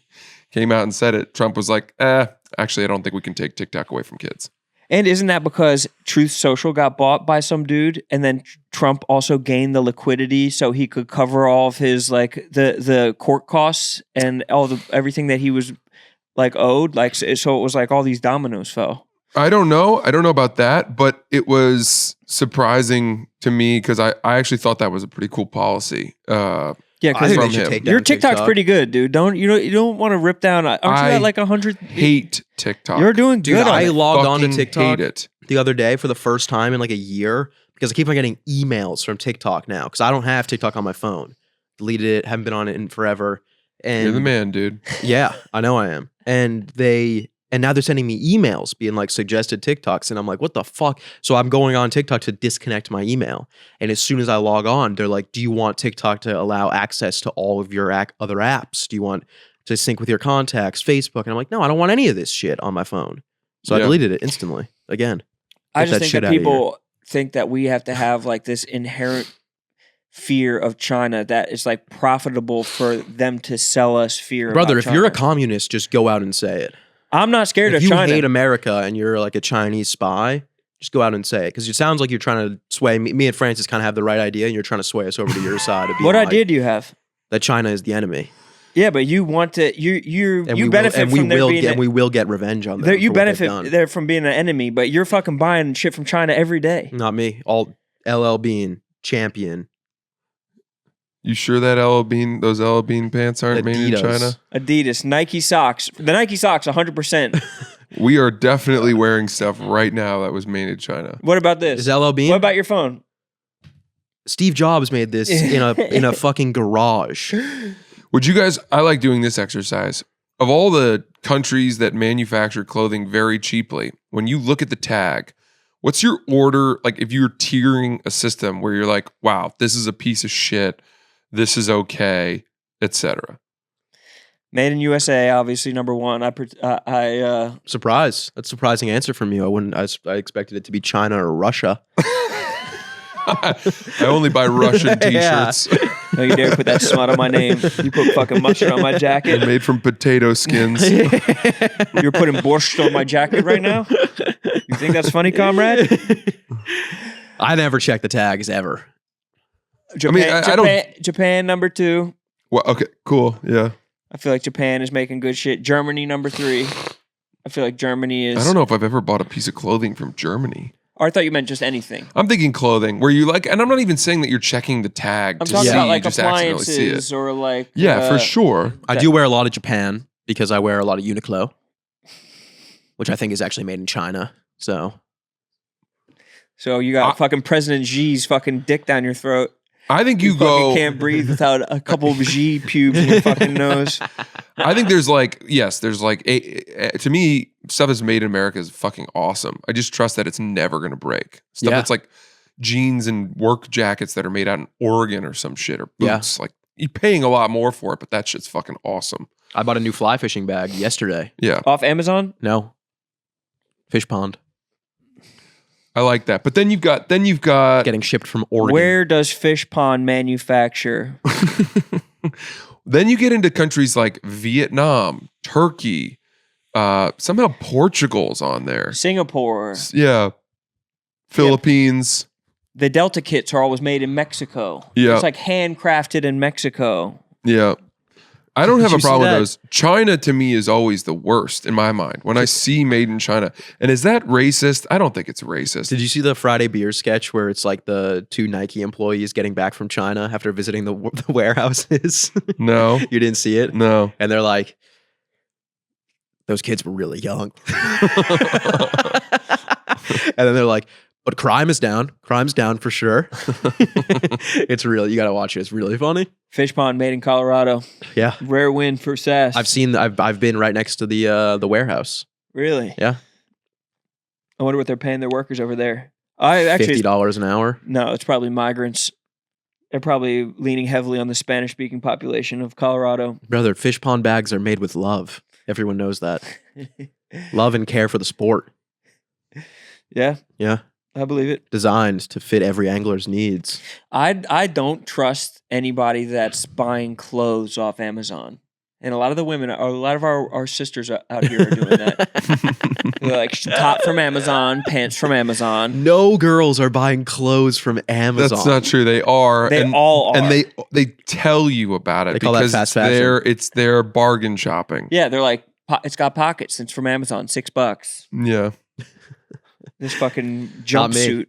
came out and said it, Trump was like, actually, I don't think we can take TikTok away from kids.
And isn't that because Truth Social got bought by some dude, and then Trump also gained the liquidity so he could cover all of his like the court costs and everything that he was like owed, like so it was like all these dominoes fell.
I don't know about that, but it was surprising to me because I actually thought that was a pretty cool policy.
Yeah,
I think
because
they should take down
your TikTok's
TikTok.
pretty good, dude. You don't want to rip down. Aren't you at like 100?
Hate TikTok.
You're doing
Dude,
good. on
I
it.
logged on to
Fucking
TikTok
hate it.
the other day for the first time in like a year because I keep on getting emails from TikTok now because I don't have TikTok on my phone. Deleted it, haven't been on it in forever. And
You're the man, dude.
Yeah, I know I am. And now they're sending me emails being like suggested TikToks. And I'm like, what the fuck? So I'm going on TikTok to disconnect my email. And as soon as I log on, they're like, do you want TikTok to allow access to all of your other apps? Do you want to sync with your contacts, Facebook? And I'm like, no, I don't want any of this shit on my phone. So I
Yeah.
deleted it instantly again.
I
Get
just
that
think
shit
that
outta here.
people think that we have to have like this inherent fear of China that is like profitable for them to sell us fear.
Brother,
about
if you're a
China.
communist, just go out and say it.
I'm not scared
If
of
you
China.
hate America and you're like a Chinese spy, just go out and say it. Because it sounds like you're trying to sway me and Francis kind of have the right idea and you're trying to sway us over to your side. Of being
What
like,
idea do you have?
That China is the enemy.
Yeah, but you want to you
We
benefit
will,
from there being
and we will get revenge on them.
there, you
for what they've
benefit
done.
there from being an enemy, but you're fucking buying shit from China every day.
Not me. All LL Bean champion.
You sure that those LL Bean pants aren't made in
Adidas.
China?
Adidas, Nike socks. The Nike socks 100%.
We are definitely wearing stuff right now that was made in China.
What about this?
Is LL Bean?
What about your phone?
Steve Jobs made this in a fucking garage.
Would you guys, I like doing this exercise. Of all the countries that manufacture clothing very cheaply, when you look at the tag, what's your order? Like if you're tiering a system where you're like, wow, this is a piece of shit, this is okay, etc.
Made in USA, obviously number one.
Surprise. That's a surprising answer from you. I expected it to be China or Russia.
I only buy Russian t-shirts.
Don't you dare put that smut on my name. You put fucking mustard on my jacket.
Made from potato skins.
You're putting borscht on my jacket right now? You think that's funny, comrade?
I never check the tags ever.
Japan,
I don't-
Japan number 2.
Well, okay, cool. Yeah.
I feel like Japan is making good shit. Germany number 3. I feel like Germany is.
I don't know if I've ever bought a piece of clothing from Germany.
Or I thought you meant just anything.
I'm thinking clothing where you like, and I'm not even saying that you're checking the tag
I'm
to
talking
see,
about
you
like
just accidentally see it.
appliances or like.
Yeah, for sure.
I do wear a lot of Japan because I wear a lot of Uniqlo, which I think is actually made in China. So
So you got fucking President Xi's fucking dick down your throat.
I think you
fucking
go.
can't breathe without a couple of Xi pubes in your fucking nose.
I think there's like, yes, there's like, to me, stuff that's made in America is fucking awesome. I just trust that it's never going to break. Stuff
Yeah.
that's like jeans and work jackets that are made out in Oregon or some shit or boots. Like you're paying a lot more for it, but that shit's fucking awesome.
I bought a new fly fishing bag yesterday.
Yeah,
Off Amazon?
No. Fish pond.
I like that. But then you've got
Getting shipped from Oregon.
Where does Fish Pond manufacture?
then you get into countries like Vietnam, Turkey, somehow Portugal's on there.
Singapore.
Yeah. Philippines.
The Delta kits are always made in Mexico.
Yeah.
It's like handcrafted in Mexico.
Yeah. I don't have
Did
a
you see
problem with
that?
those. China to me is always the worst in my mind. When I see made in China. And is that racist? I don't think it's racist.
Did you see the Friday Beer sketch where it's like the two Nike employees getting back from China after visiting the warehouses?
No.
You didn't see it?
No.
And they're like, those kids were really young. And then they're like, but crime is down. Crime's down for sure. It's really, you got to watch it. It's really funny.
Fish pond made in Colorado.
Yeah.
Rare win for Sass.
I've been right next to the warehouse.
Really?
Yeah.
I wonder what they're paying their workers over there. I actually
$50 an hour.
no, it's probably migrants. They're probably leaning heavily on the Spanish-speaking population of Colorado.
Brother, fish pond bags are made with love. Everyone knows that. Love and care for the sport.
Yeah,
Yeah.
I believe it.
Designed to fit every angler's needs.
I don't trust anybody that's buying clothes off Amazon. And a lot of the women, a lot of our sisters out here are doing that. They're like top from Amazon, pants from Amazon.
No girls are buying clothes from Amazon.
That's not true. They are.
They all are.
And they tell you about it
They call that
because
fast fashion.
it's their bargain shopping.
Yeah, they're like, it's got pockets. It's from Amazon, $6.
Yeah.
This fucking
Not me.
jumpsuit.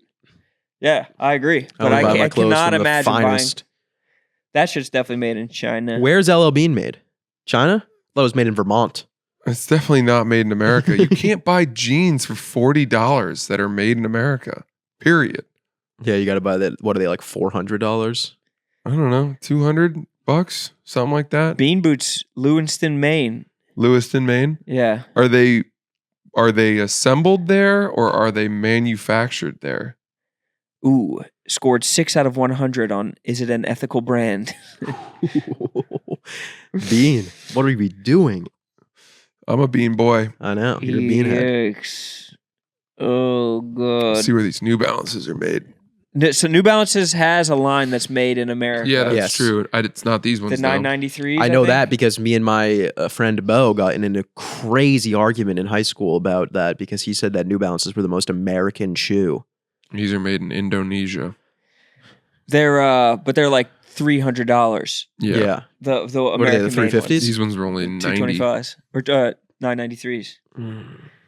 Yeah, I agree. But
only buy my
I
clothes
cannot
from the
imagine buying.
finest.
That shit's definitely made in China.
Where's LL Bean made? China? I thought it was made in Vermont.
It's definitely not made in America. You can't buy jeans for $40 that are made in America. Period.
Yeah, you got to buy that. What are they, like $400?
I don't know, $200, something like that.
Bean boots, Lewiston, Maine.
Lewiston, Maine.
Yeah.
Are they assembled there or are they manufactured there?
Ooh, scored 6 out of 100 on is it an ethical brand?
Bean, what are we doing?
I'm a bean boy.
I know. You're a beanhead.
Yikes. Oh, God.
Let's see where these New Balances are made.
So New Balances has a line that's made in America.
Yeah, that's
Yes.
true. It's not these ones.
The
though.
993s.
I know
think?
that because me and my friend Bo got in a crazy argument in high school about that because he said that New Balances were the most American shoe.
These are made in Indonesia.
But they're like $300.
Yeah.
The
are they, the
American made
350s?
ones.
These ones were only 90.
225s or 993s.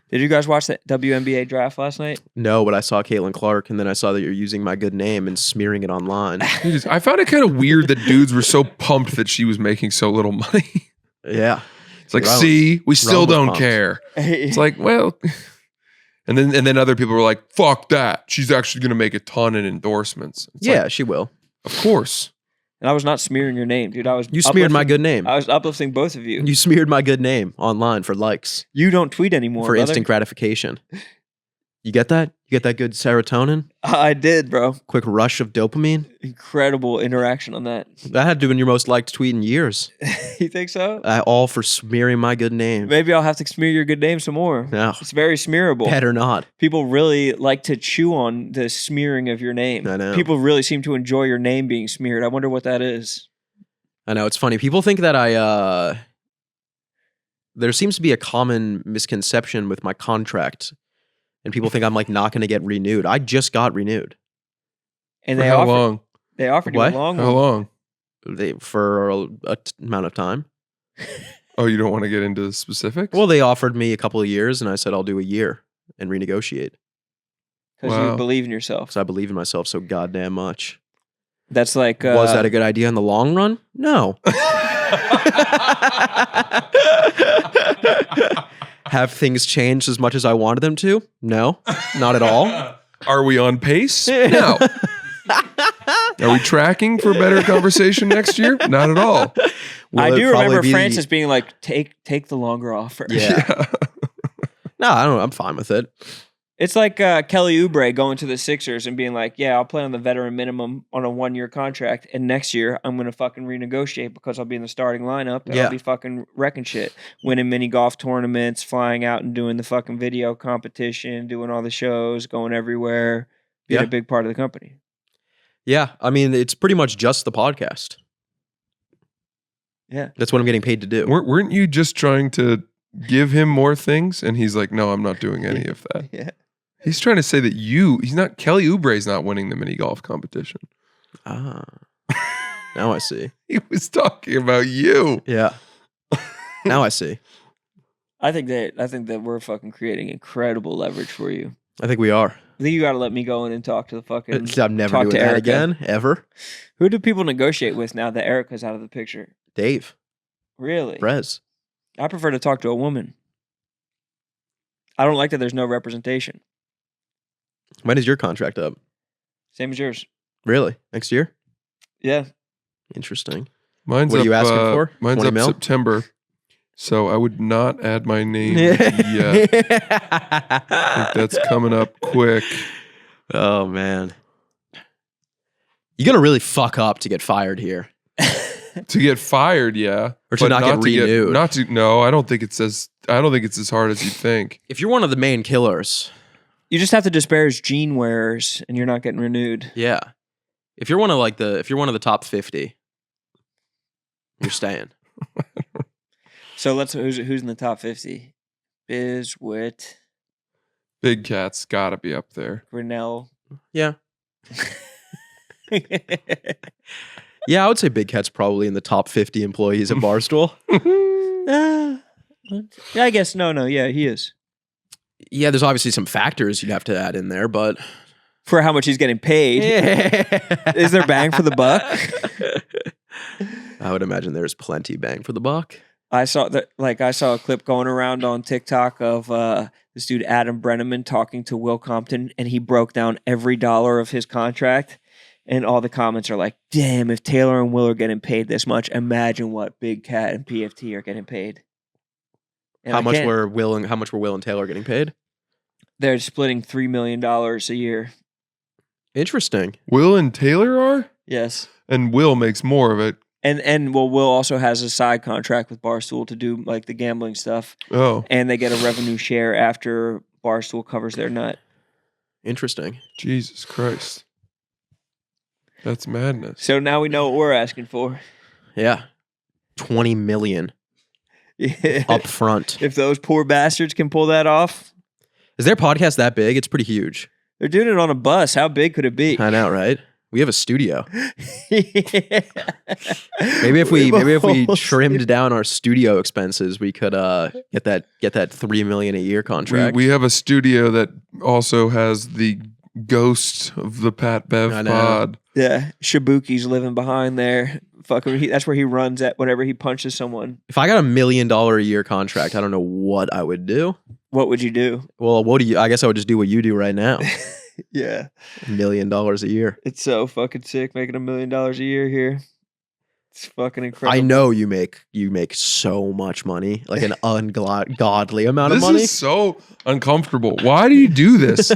Did you guys watch that WNBA draft last night?
No, but I saw Caitlin Clark and then I saw that you're using my good name and smearing it online.
I found it kind of weird that dudes were so pumped that she was making so little money.
Yeah.
It's like,
Rome-
see, we still
Rome was
don't
pumped.
care. It's like, well, and then other people were like, fuck that. She's actually going to make a ton in endorsements. It's
Yeah,
like,
she will.
of course.
And I was not smearing your name, dude.
You smeared my good name.
I was uplifting both of you.
You smeared my good name online for likes,
You don't tweet anymore,
for
brother.
instant gratification. You get that? You get that good serotonin?
I did, bro.
Quick rush of dopamine?
Incredible interaction on that.
That had to have been your most liked tweet in years.
You think so?
All for smearing my good name.
Maybe I'll have to smear your good name some more.
No,
It's very smearable.
better not.
People really like to chew on the smearing of your name.
I know.
People really seem to enjoy your name being smeared. I wonder what that is.
I know, it's funny. People think that there seems to be a common misconception with my contract. And people think I'm like not going to get renewed. I just got renewed.
And
For
they
how
offered,
long?
They offered
What?
you a long
How
one.
long?
For amount of time.
Oh, you don't want to get into the specifics?
Well, they offered me a couple of years and I said I'll do a year and renegotiate
Because
Wow.
you believe in yourself.
because I believe in myself so goddamn much.
That's like...
Was that a good idea in the long run? No. Have things changed as much as I wanted them to? No, not at all.
Are we on pace? No. Are we tracking for better conversation next year? Not at all.
Will
I
it
do
probably
remember
be-
Francis being like, take the longer offer.
Yeah. No, I don't know. I'm fine with it.
It's like Kelly Oubre going to the Sixers and being like, yeah, I'll play on the veteran minimum on a 1-year contract. And next year, I'm going to fucking renegotiate because I'll be in the starting lineup. And
Yeah.
I'll be fucking wrecking shit. Winning mini golf tournaments, flying out and doing the fucking video competition, doing all the shows, going everywhere, being
Yeah.
a big part of the company.
Yeah. I mean, it's pretty much just the podcast.
Yeah.
That's what I'm getting paid to do.
Weren't you just trying to give him more things? And he's like, no, I'm not doing any of that.
Yeah.
He's trying to say that he's not, Kelly Oubre's not winning the mini golf competition.
Ah. Now I see.
He was talking about you.
Yeah. Now I see.
I think that we're fucking creating incredible leverage for you.
I think we are.
I think you got to let me go in and talk to the fucking.
I'm never
talk
doing
to
that
Erica.
again, ever.
Who do people negotiate with now that Erica's out of the picture?
Dave,
Really?
Brez.
I prefer to talk to a woman. I don't like that there's no representation.
When is your contract up?
Same as yours.
Really? Next year?
Yeah.
Interesting.
Mine's
What are
up,
you asking for?
Mine's
20
up
mil?
September. So I would not add my name yet. I think that's coming up quick.
Oh, man. You're going to really fuck up to get fired here.
To get fired, yeah.
Or to
but
not get renewed.
No, I don't think it's as hard as you think.
If you're one of the main killers,
You just have to disparage gene wearers, and you're not getting renewed.
yeah. If you're one of the top 50, you're staying.
So who's in the top 50? Biz, Wit,
Big Cat's gotta be up there.
Grinnell.
Yeah. Yeah, I would say Big Cat's probably in the top 50 employees at Barstool.
Yeah, I guess no. Yeah, he is.
Yeah, there's obviously some factors you'd have to add in there, but
For how much he's getting paid. Is there bang for the buck?
I would imagine there's plenty bang for the buck.
I saw a clip going around on TikTok of this dude Adam Brenneman talking to Will Compton, and he broke down every dollar of his contract, and all the comments are like, "Damn, if Taylor and Will are getting paid this much, imagine what Big Cat and PFT are getting paid." And
How much were Will and Taylor getting paid?
They're splitting $3 million a year.
Interesting.
Will and Taylor are?
Yes.
And Will makes more of it.
And Will also has a side contract with Barstool to do like the gambling stuff,
Oh,
and they get a revenue share after Barstool covers their nut.
Interesting.
Jesus Christ. That's madness.
So now we know what we're asking for.
Yeah. 20 million
Yeah.
up front.
If those poor bastards can pull that off,
Is their podcast that big? It's pretty huge.
they're doing it on a bus. How big could it be?
I know, right? We have a studio.
Yeah.
Maybe if we
Whole
trimmed down our studio expenses, we could get that $3 million a year contract.
We have a studio that also has the ghost of the Pat Bev
I know.
pod.
Yeah, Shiboky's living behind there. Fucking, that's where he runs at whenever he punches someone.
If I got $1 million a year contract, I don't know what I would do.
What would you do?
Well, I guess I would just do what you do right now.
Yeah,
$1 million a year.
it's so fucking sick making $1 million a year here. It's fucking incredible.
I know you make so much money, like an ungodly amount of
This
money.
is so uncomfortable. Why do you do this?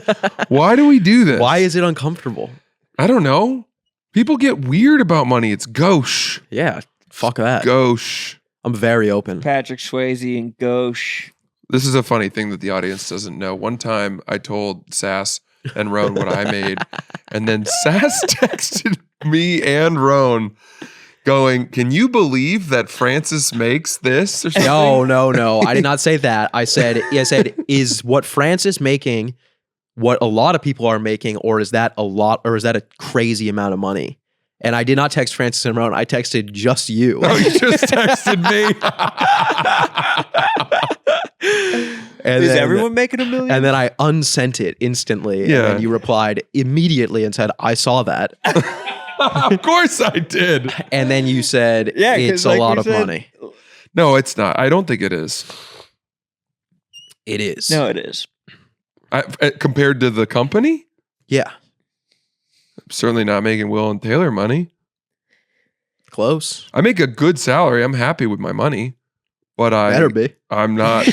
Why do we do this?
Why is it uncomfortable?
I don't know. People get weird about money. It's gauche.
Yeah, fuck that.
Gauche.
I'm very open.
Patrick Swayze and Gauche.
This is a funny thing that the audience doesn't know. One time I told Sass and Roan what I made, and then Sass texted me and Roan going, "Can you believe that Francis makes this?" Or something?
No. I did not say that. I said, is what Francis making what a lot of people are making, or is that a crazy amount of money? And I did not text Francis and Roan. I texted just you.
Oh, you just texted me.
And
Is
then-
everyone making $1 million?
And then I unsent it instantly.
Yeah.
And you replied immediately and said, I saw that.
Of course I did.
And then you said,
Yeah, 'cause
it's a
like
lot
you
of
said-
money.
No, it's not. I don't think it is.
It is.
No, it is.
Compared to the company,
Yeah.
I'm certainly not making Will and Taylor money.
Close.
I make a good salary. I'm happy with my money, but
Better be.
I'm not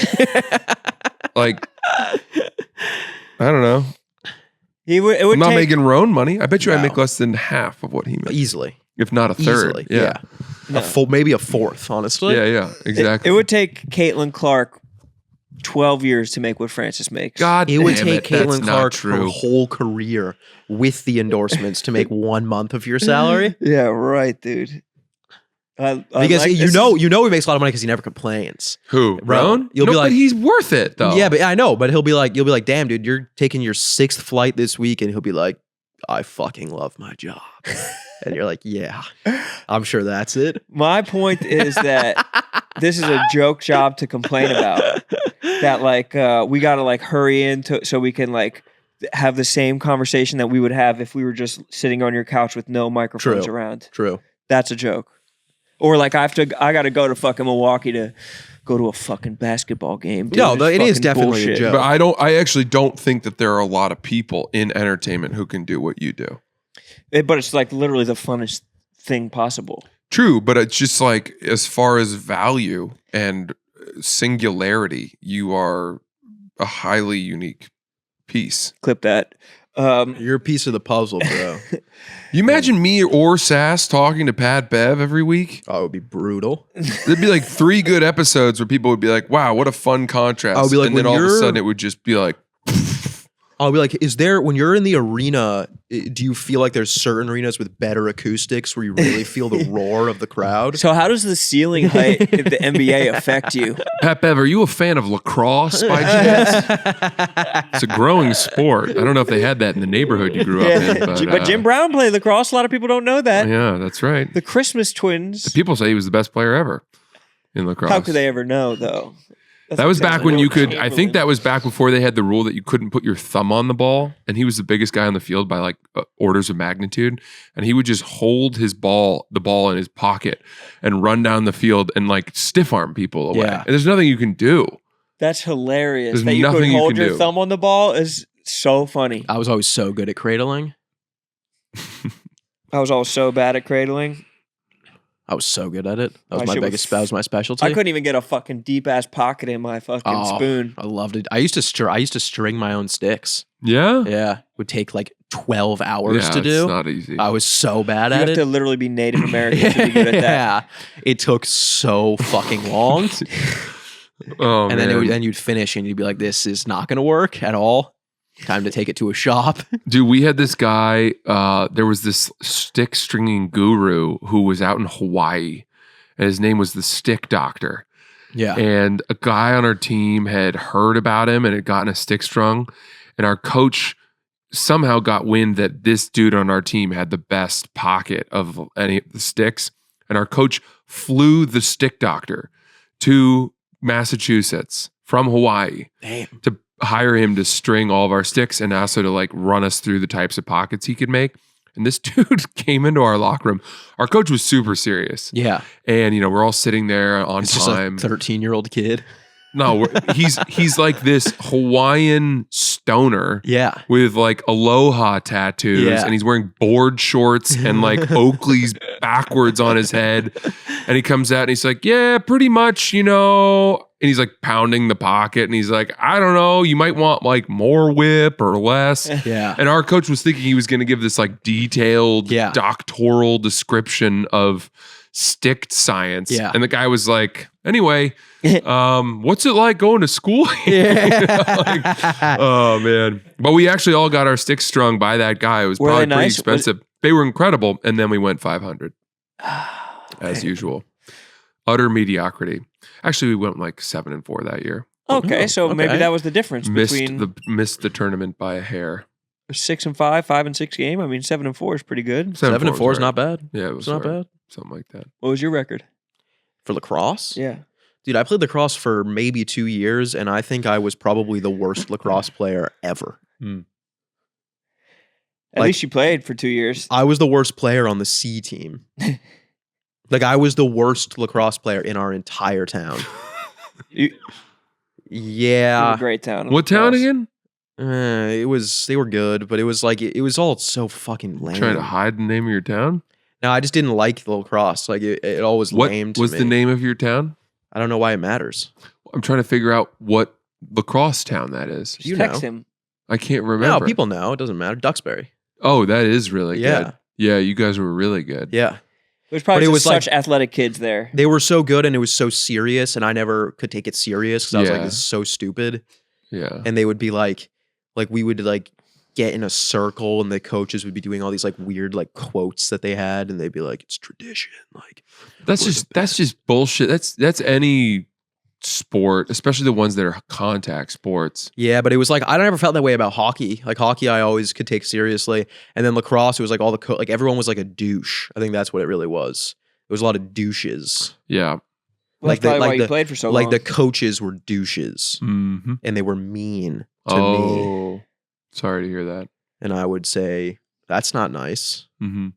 like, I don't know.
It would
I'm not
take,
making Roan money. I bet you I
No.
make less than half of what he makes,
Easily.
if not a third.
Easily.
Yeah.
No.
Maybe a fourth, honestly.
Yeah, exactly.
It would take Caitlin Clark 12 years to make what Francis makes.
God
It would
damn
take
That's
Caitlin
not
Clark her
true.
whole career with the endorsements to make 1 month of your salary.
Yeah, right, dude. I
Because
like
you
this.
know he makes a lot of money because he never complains.
Who?
Roan?
Roan?
You'll be
No,
like-
but he's worth it though.
Yeah, but I know. But you'll be like, damn, dude, you're taking your 6th flight this week, and he'll be like, I fucking love my job. And you're like, yeah, I'm sure that's it.
My point is that this is a joke job to complain about. That like we gotta like hurry in so we can like have the same conversation that we would have if we were just sitting on your couch with no microphones
True.
around.
True.
That's a joke. Or like I gotta go to fucking Milwaukee to go to a fucking basketball game. Dude.
No,
It's
it is
fucking
definitely a
bullshit.
joke.
But I actually don't think that there are a lot of people in entertainment who can do what you do.
But it's like literally the funnest thing possible.
True, but it's just like as far as value and singularity, you are a highly unique piece.
Clip that.
You're a piece of the puzzle, bro.
You imagine me or Sass talking to Pat Bev every week?
Oh, it would be brutal.
There'd be like 3 good episodes where people would be like, wow, what a fun contrast.
I would be like,
and then
when
all of a
you're-
sudden it would just be like,
I'll be like, is there, when you're in the arena, do you feel like there's certain arenas with better acoustics where you really feel the roar of the crowd?
So how does the ceiling height in the NBA affect you?
Pat Bev, are you a fan of lacrosse by chance? It's a growing sport. I don't know if they had that in the neighborhood you grew up in.
But Jim Brown played lacrosse. A lot of people don't know that.
Yeah, that's right.
The Christmas twins.
People say he was the best player ever in lacrosse.
How could they ever know, though?
That was back when you could, I think that was back before they had the rule that you couldn't put your thumb on the ball. And he was the biggest guy on the field by like orders of magnitude. And he would just hold the ball in his pocket and run down the field and like stiff arm people away.
Yeah.
And there's nothing you can do.
That's hilarious.
There's
That you could
nothing you
hold
can
your
do.
thumb on the ball is so funny.
I was always so good at cradling.
I was always so bad at cradling.
I was so good at it. That was
My
my
shit was
biggest. That was my specialty.
I couldn't even get a fucking deep ass pocket in my fucking
Oh,
spoon.
I loved it. I used to string my own sticks.
Yeah?
Yeah, would take like 12 hours to
it's
do.
not easy.
I was so bad
You
at
have
it.
to literally be Native American to be good at that.
Yeah, it took so fucking long.
Oh,
And
man.
then you'd finish and you'd be like, "This is not going to work at all. Time to take it to a shop."
Dude, we had this guy, there was this stick stringing guru who was out in Hawaii, and his name was the Stick Doctor.
Yeah,
And a guy on our team had heard about him and had gotten a stick strung. And our coach somehow got wind that this dude on our team had the best pocket of any of the sticks. And our coach flew the Stick Doctor to Massachusetts from Hawaii
damn.
to hire him to string all of our sticks and also to like run us through the types of pockets he could make. And this dude came into our locker room. Our coach was super serious.
Yeah,
And, we're all sitting there on
it's
time.
just a 13-year-old kid.
No, he's like this Hawaiian stoner
Yeah,
with like aloha tattoos,
Yeah.
and he's wearing board shorts and like Oakley's backwards on his head. And he comes out and he's like, "Yeah, pretty much, And he's like pounding the pocket, and he's like, "I don't know, you might want like more whip or less."
yeah.
And our coach was thinking he was going to give this like detailed
Yeah.
doctoral description of stick science.
Yeah.
And the guy was like, "Anyway, what's it like going to school?" Oh man. But we actually all got our sticks strung by that guy. It was
Were
probably
they
pretty
nice?
expensive. They were incredible. And then we went 500 as usual. Utter mediocrity. Actually, we went like 7-4 that year.
Okay, so maybe
okay.
that was the difference between
Missed the tournament by a hair.
6 and 5, 5 and 6 game. I mean, 7 and 4 is pretty good.
7 and 4 is
right.
not bad.
Yeah, it was
It's not
right.
bad
Something like that.
What was your record?
for lacrosse.
Yeah.
Dude, I played lacrosse for maybe 2 years, and I think I was probably the worst lacrosse player ever.
At
Like-
least you played for 2 years.
I was the worst player on the C team. Like, I was the worst lacrosse player in our entire town.
You
Yeah.
were a great town.
What town again?
They were good, but it was like, it was all so fucking lame.
Trying to hide the name of your town?
No, I just didn't like the lacrosse. Like, it all was
What
lame to
was
me.
the name of your town?
I don't know why it matters.
I'm trying to figure out what lacrosse town that is.
Just
You
text
know.
him.
I can't remember.
No, people know. It doesn't matter. Duxbury.
Oh, that is really
Yeah.
good. Yeah, you guys were really good.
Yeah.
There's probably
But it
just
was like-
such athletic kids there.
They were so good and it was so serious, and I never could take it serious because I was like,
Yeah.
this is so stupid.
Yeah.
And they would be like we would like get in a circle, and the coaches would be doing all these like weird like quotes that they had, and they'd be like, it's tradition. Like,
That's just bullshit. That's any sport, especially the ones that are contact sports.
yeah, but it was like, I never felt that way about hockey. Like, hockey, I always could take seriously. And then lacrosse, it was like all the, like everyone was like a douche. I think that's what it really was. It was a lot of douches.
Yeah.
Well, that's
Like the-
probably
like
why you
the-
played for so
Like
long.
the coaches were douches
Mm-hmm.
and they were mean to me.
Oh, sorry to hear that.
And I would say, that's not nice.
Mm-hmm.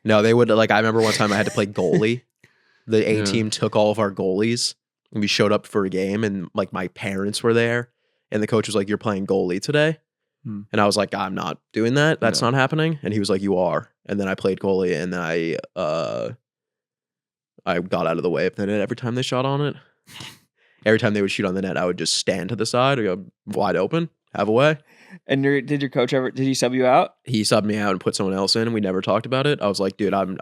No, they would, like, I remember one time I had to play goalie. The A
Yeah.
team took all of our goalies and we showed up for a game and like my parents were there and the coach was like, you're playing goalie today.
Hmm.
And I was like, I'm not doing that. That's
No.
not happening. And he was like, you are. And then I played goalie and then I got out of the way of the net every time they shot on it. Every time they would shoot on the net, I would just stand to the side and go wide open, have a way.
And did your coach ever? Did he sub you out?
He subbed me out and put someone else in and we never talked about it. I was like, dude, I'm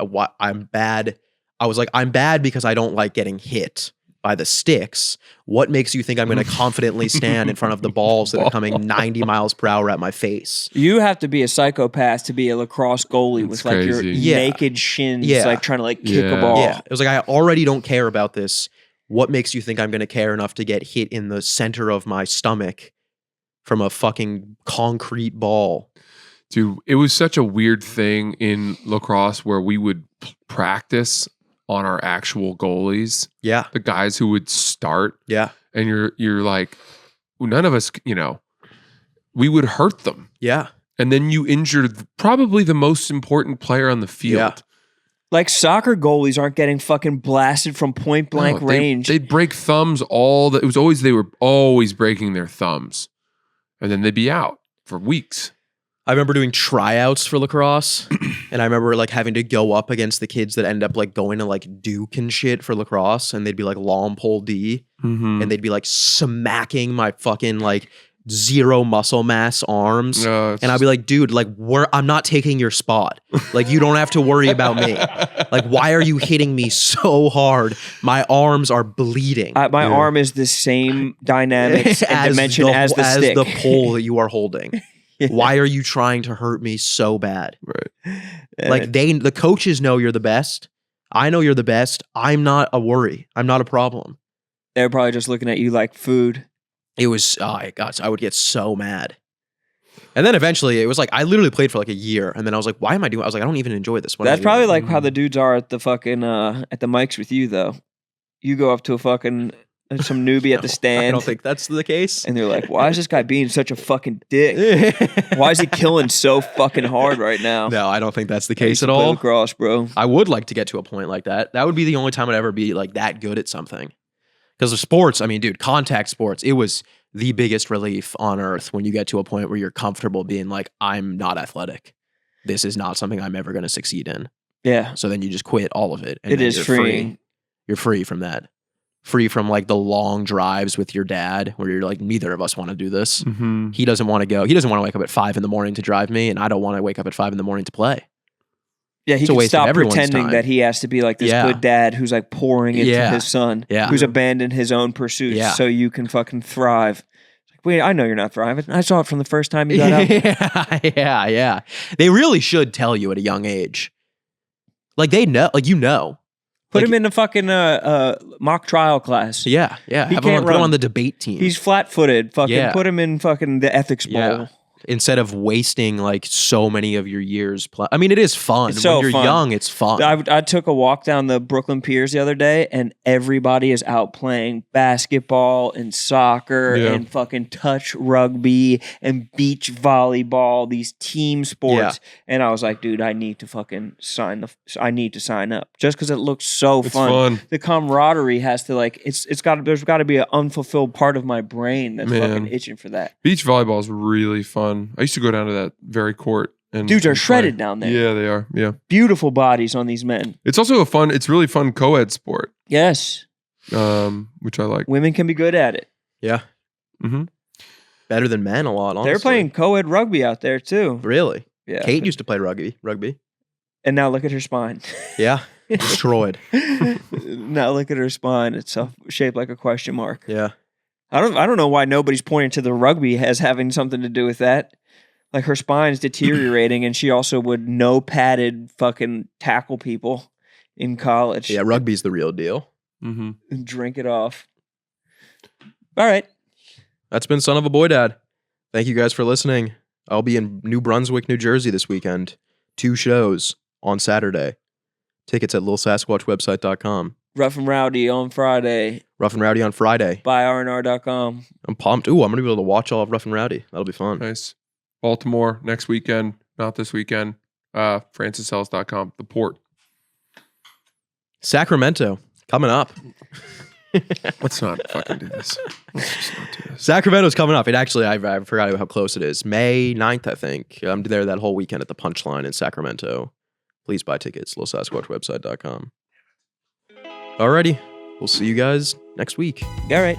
bad. I was like, I'm bad because I don't like getting hit by the sticks. What makes you think I'm going to confidently stand in front of the balls that are coming 90 miles per hour at my face?
You have to be a psychopath to be a lacrosse goalie with
That's
like your
crazy.
Yeah.
naked shins,
Yeah.
like trying to like kick
Yeah.
a ball.
Yeah. It was like, I already don't care about this. What makes you think I'm going to care enough to get hit in the center of my stomach from a fucking concrete ball?
Dude, it was such a weird thing in lacrosse where we would practice on our actual goalies,
Yeah.
the guys who would start,
Yeah.
and you're like, none of us, we would hurt them,
Yeah.
and then you injured probably the most important player on the field.
Yeah.
Like soccer goalies aren't getting fucking blasted from point blank
No,
range.
They'd break thumbs they were always breaking their thumbs, and then they'd be out for weeks.
I remember doing tryouts for lacrosse and I remember like having to go up against the kids that end up like going to like Duke and shit for lacrosse and they'd be like long pole D
Mm-hmm.
and they'd be like smacking my fucking like zero muscle mass arms. And I'd be like, dude, like I'm not taking your spot. Like you don't have to worry about me. Like, why are you hitting me so hard? My arms are bleeding.
My arm is the same dynamics and dimension as the stick.
the pole that you are holding.
Yeah.
Why are you trying to hurt me so bad?
Right.
And
Like the coaches know you're the best. I know you're the best. I'm not a worry. I'm not a problem.
they were probably just looking at you like food.
It was, I would get so mad. And then eventually it was like, I literally played for like a year. And then I was like, why am I doing? I was like, I don't even enjoy this. What am I
That's probably
doing?
like how the dudes are at the fucking at the mics with you though. You go up to a fucking some newbie at the
No,
stand.
I don't think that's the case.
And they're like, why is this guy being such a fucking dick? Why is he killing so fucking hard right now?
No, I don't think that's the
I used
case
to
at
play
all.
Lacrosse, bro.
I would like to get to a point like that. That would be the only time I'd ever be like that good at something. Because of sports, I mean, dude, contact sports, it was the biggest relief on earth when you get to a point where you're comfortable being like, I'm not athletic. This is not something I'm ever going to succeed in.
Yeah.
So then you just quit all of it. And
It
then
is
you're
freeing.
free. You're free from that. Free from like the long drives with your dad where you're like, neither of us want to do this.
Mm-hmm.
He doesn't want to go. He doesn't want to wake up at 5 a.m. to drive me. And I don't want to wake up at 5 a.m. to play.
Yeah, he
It's a
can
waste of
stop
everyone's
pretending
time.
that he has to be like this
Yeah.
good dad who's like pouring into
Yeah.
his son,
Yeah.
who's abandoned his own pursuits
Yeah.
so you can fucking thrive. It's like, wait, I know you're not thriving. I saw it from the first time you got out.
Yeah. They really should tell you at a young age. Like they know, like you know.
Put
Like-
him in a fucking mock trial class.
Yeah.
He
Have him
can't
put him
run.
on the debate team.
He's flat-footed. Fucking
Yeah.
put him in fucking the ethics bowl.
Yeah. Instead of wasting like so many of your years. I mean, it is fun.
It's so
when you're
fun.
young, it's fun.
I took a walk down the Brooklyn Piers the other day, and everybody is out playing basketball and soccer
Yeah.
and fucking touch rugby and beach volleyball, these team sports. And I was like, dude, I need to fucking sign up just because it looks so
It's
fun.
fun.
The camaraderie has to like there's got to be an unfulfilled part of my brain that's
Man.
fucking itching for that.
Beach volleyball is really fun. I used to go down to that very court. And
Dudes are
and play.
shredded down there.
Yeah, they are. Yeah.
Beautiful bodies on these men.
It's also it's really fun co-ed sport,
Yes,
which I like.
women can be good at it.
yeah.
Mm-hmm.
Better than men a lot, honestly.
They're playing co-ed rugby out there too.
Really?
Yeah.
Kate used to play rugby.
And now look at her spine.
Yeah. Destroyed.
Now look at her spine. It's shaped like a question mark.
Yeah.
I don't know why nobody's pointing to the rugby as having something to do with that. Like her spine's deteriorating, and she also would no padded fucking tackle people in college.
Yeah, rugby's the real deal.
Mm-hmm.
And drink it off. All right.
That's been Son of a Boy Dad. Thank you guys for listening. I'll be in New Brunswick, New Jersey this weekend. 2 shows on Saturday. Tickets at lilsasquatchwebsite.com.
Rough and Rowdy on Friday.
Rough and Rowdy on Friday.
Buy rnr.com.
I'm pumped. Ooh, I'm gonna be able to watch all of Rough and Rowdy. That'll be fun.
Nice. Baltimore next weekend, not this weekend. FrancisHells.com. The Port.
Sacramento coming up.
Let's not fucking do this. Let's just not do this.
Sacramento's coming up. It actually, I forgot how close it is. May 9th, I think. I'm there that whole weekend at the Punchline in Sacramento. Please buy tickets. LilSasquatchWebsite.com. Alrighty. We'll see you guys next week.
All right.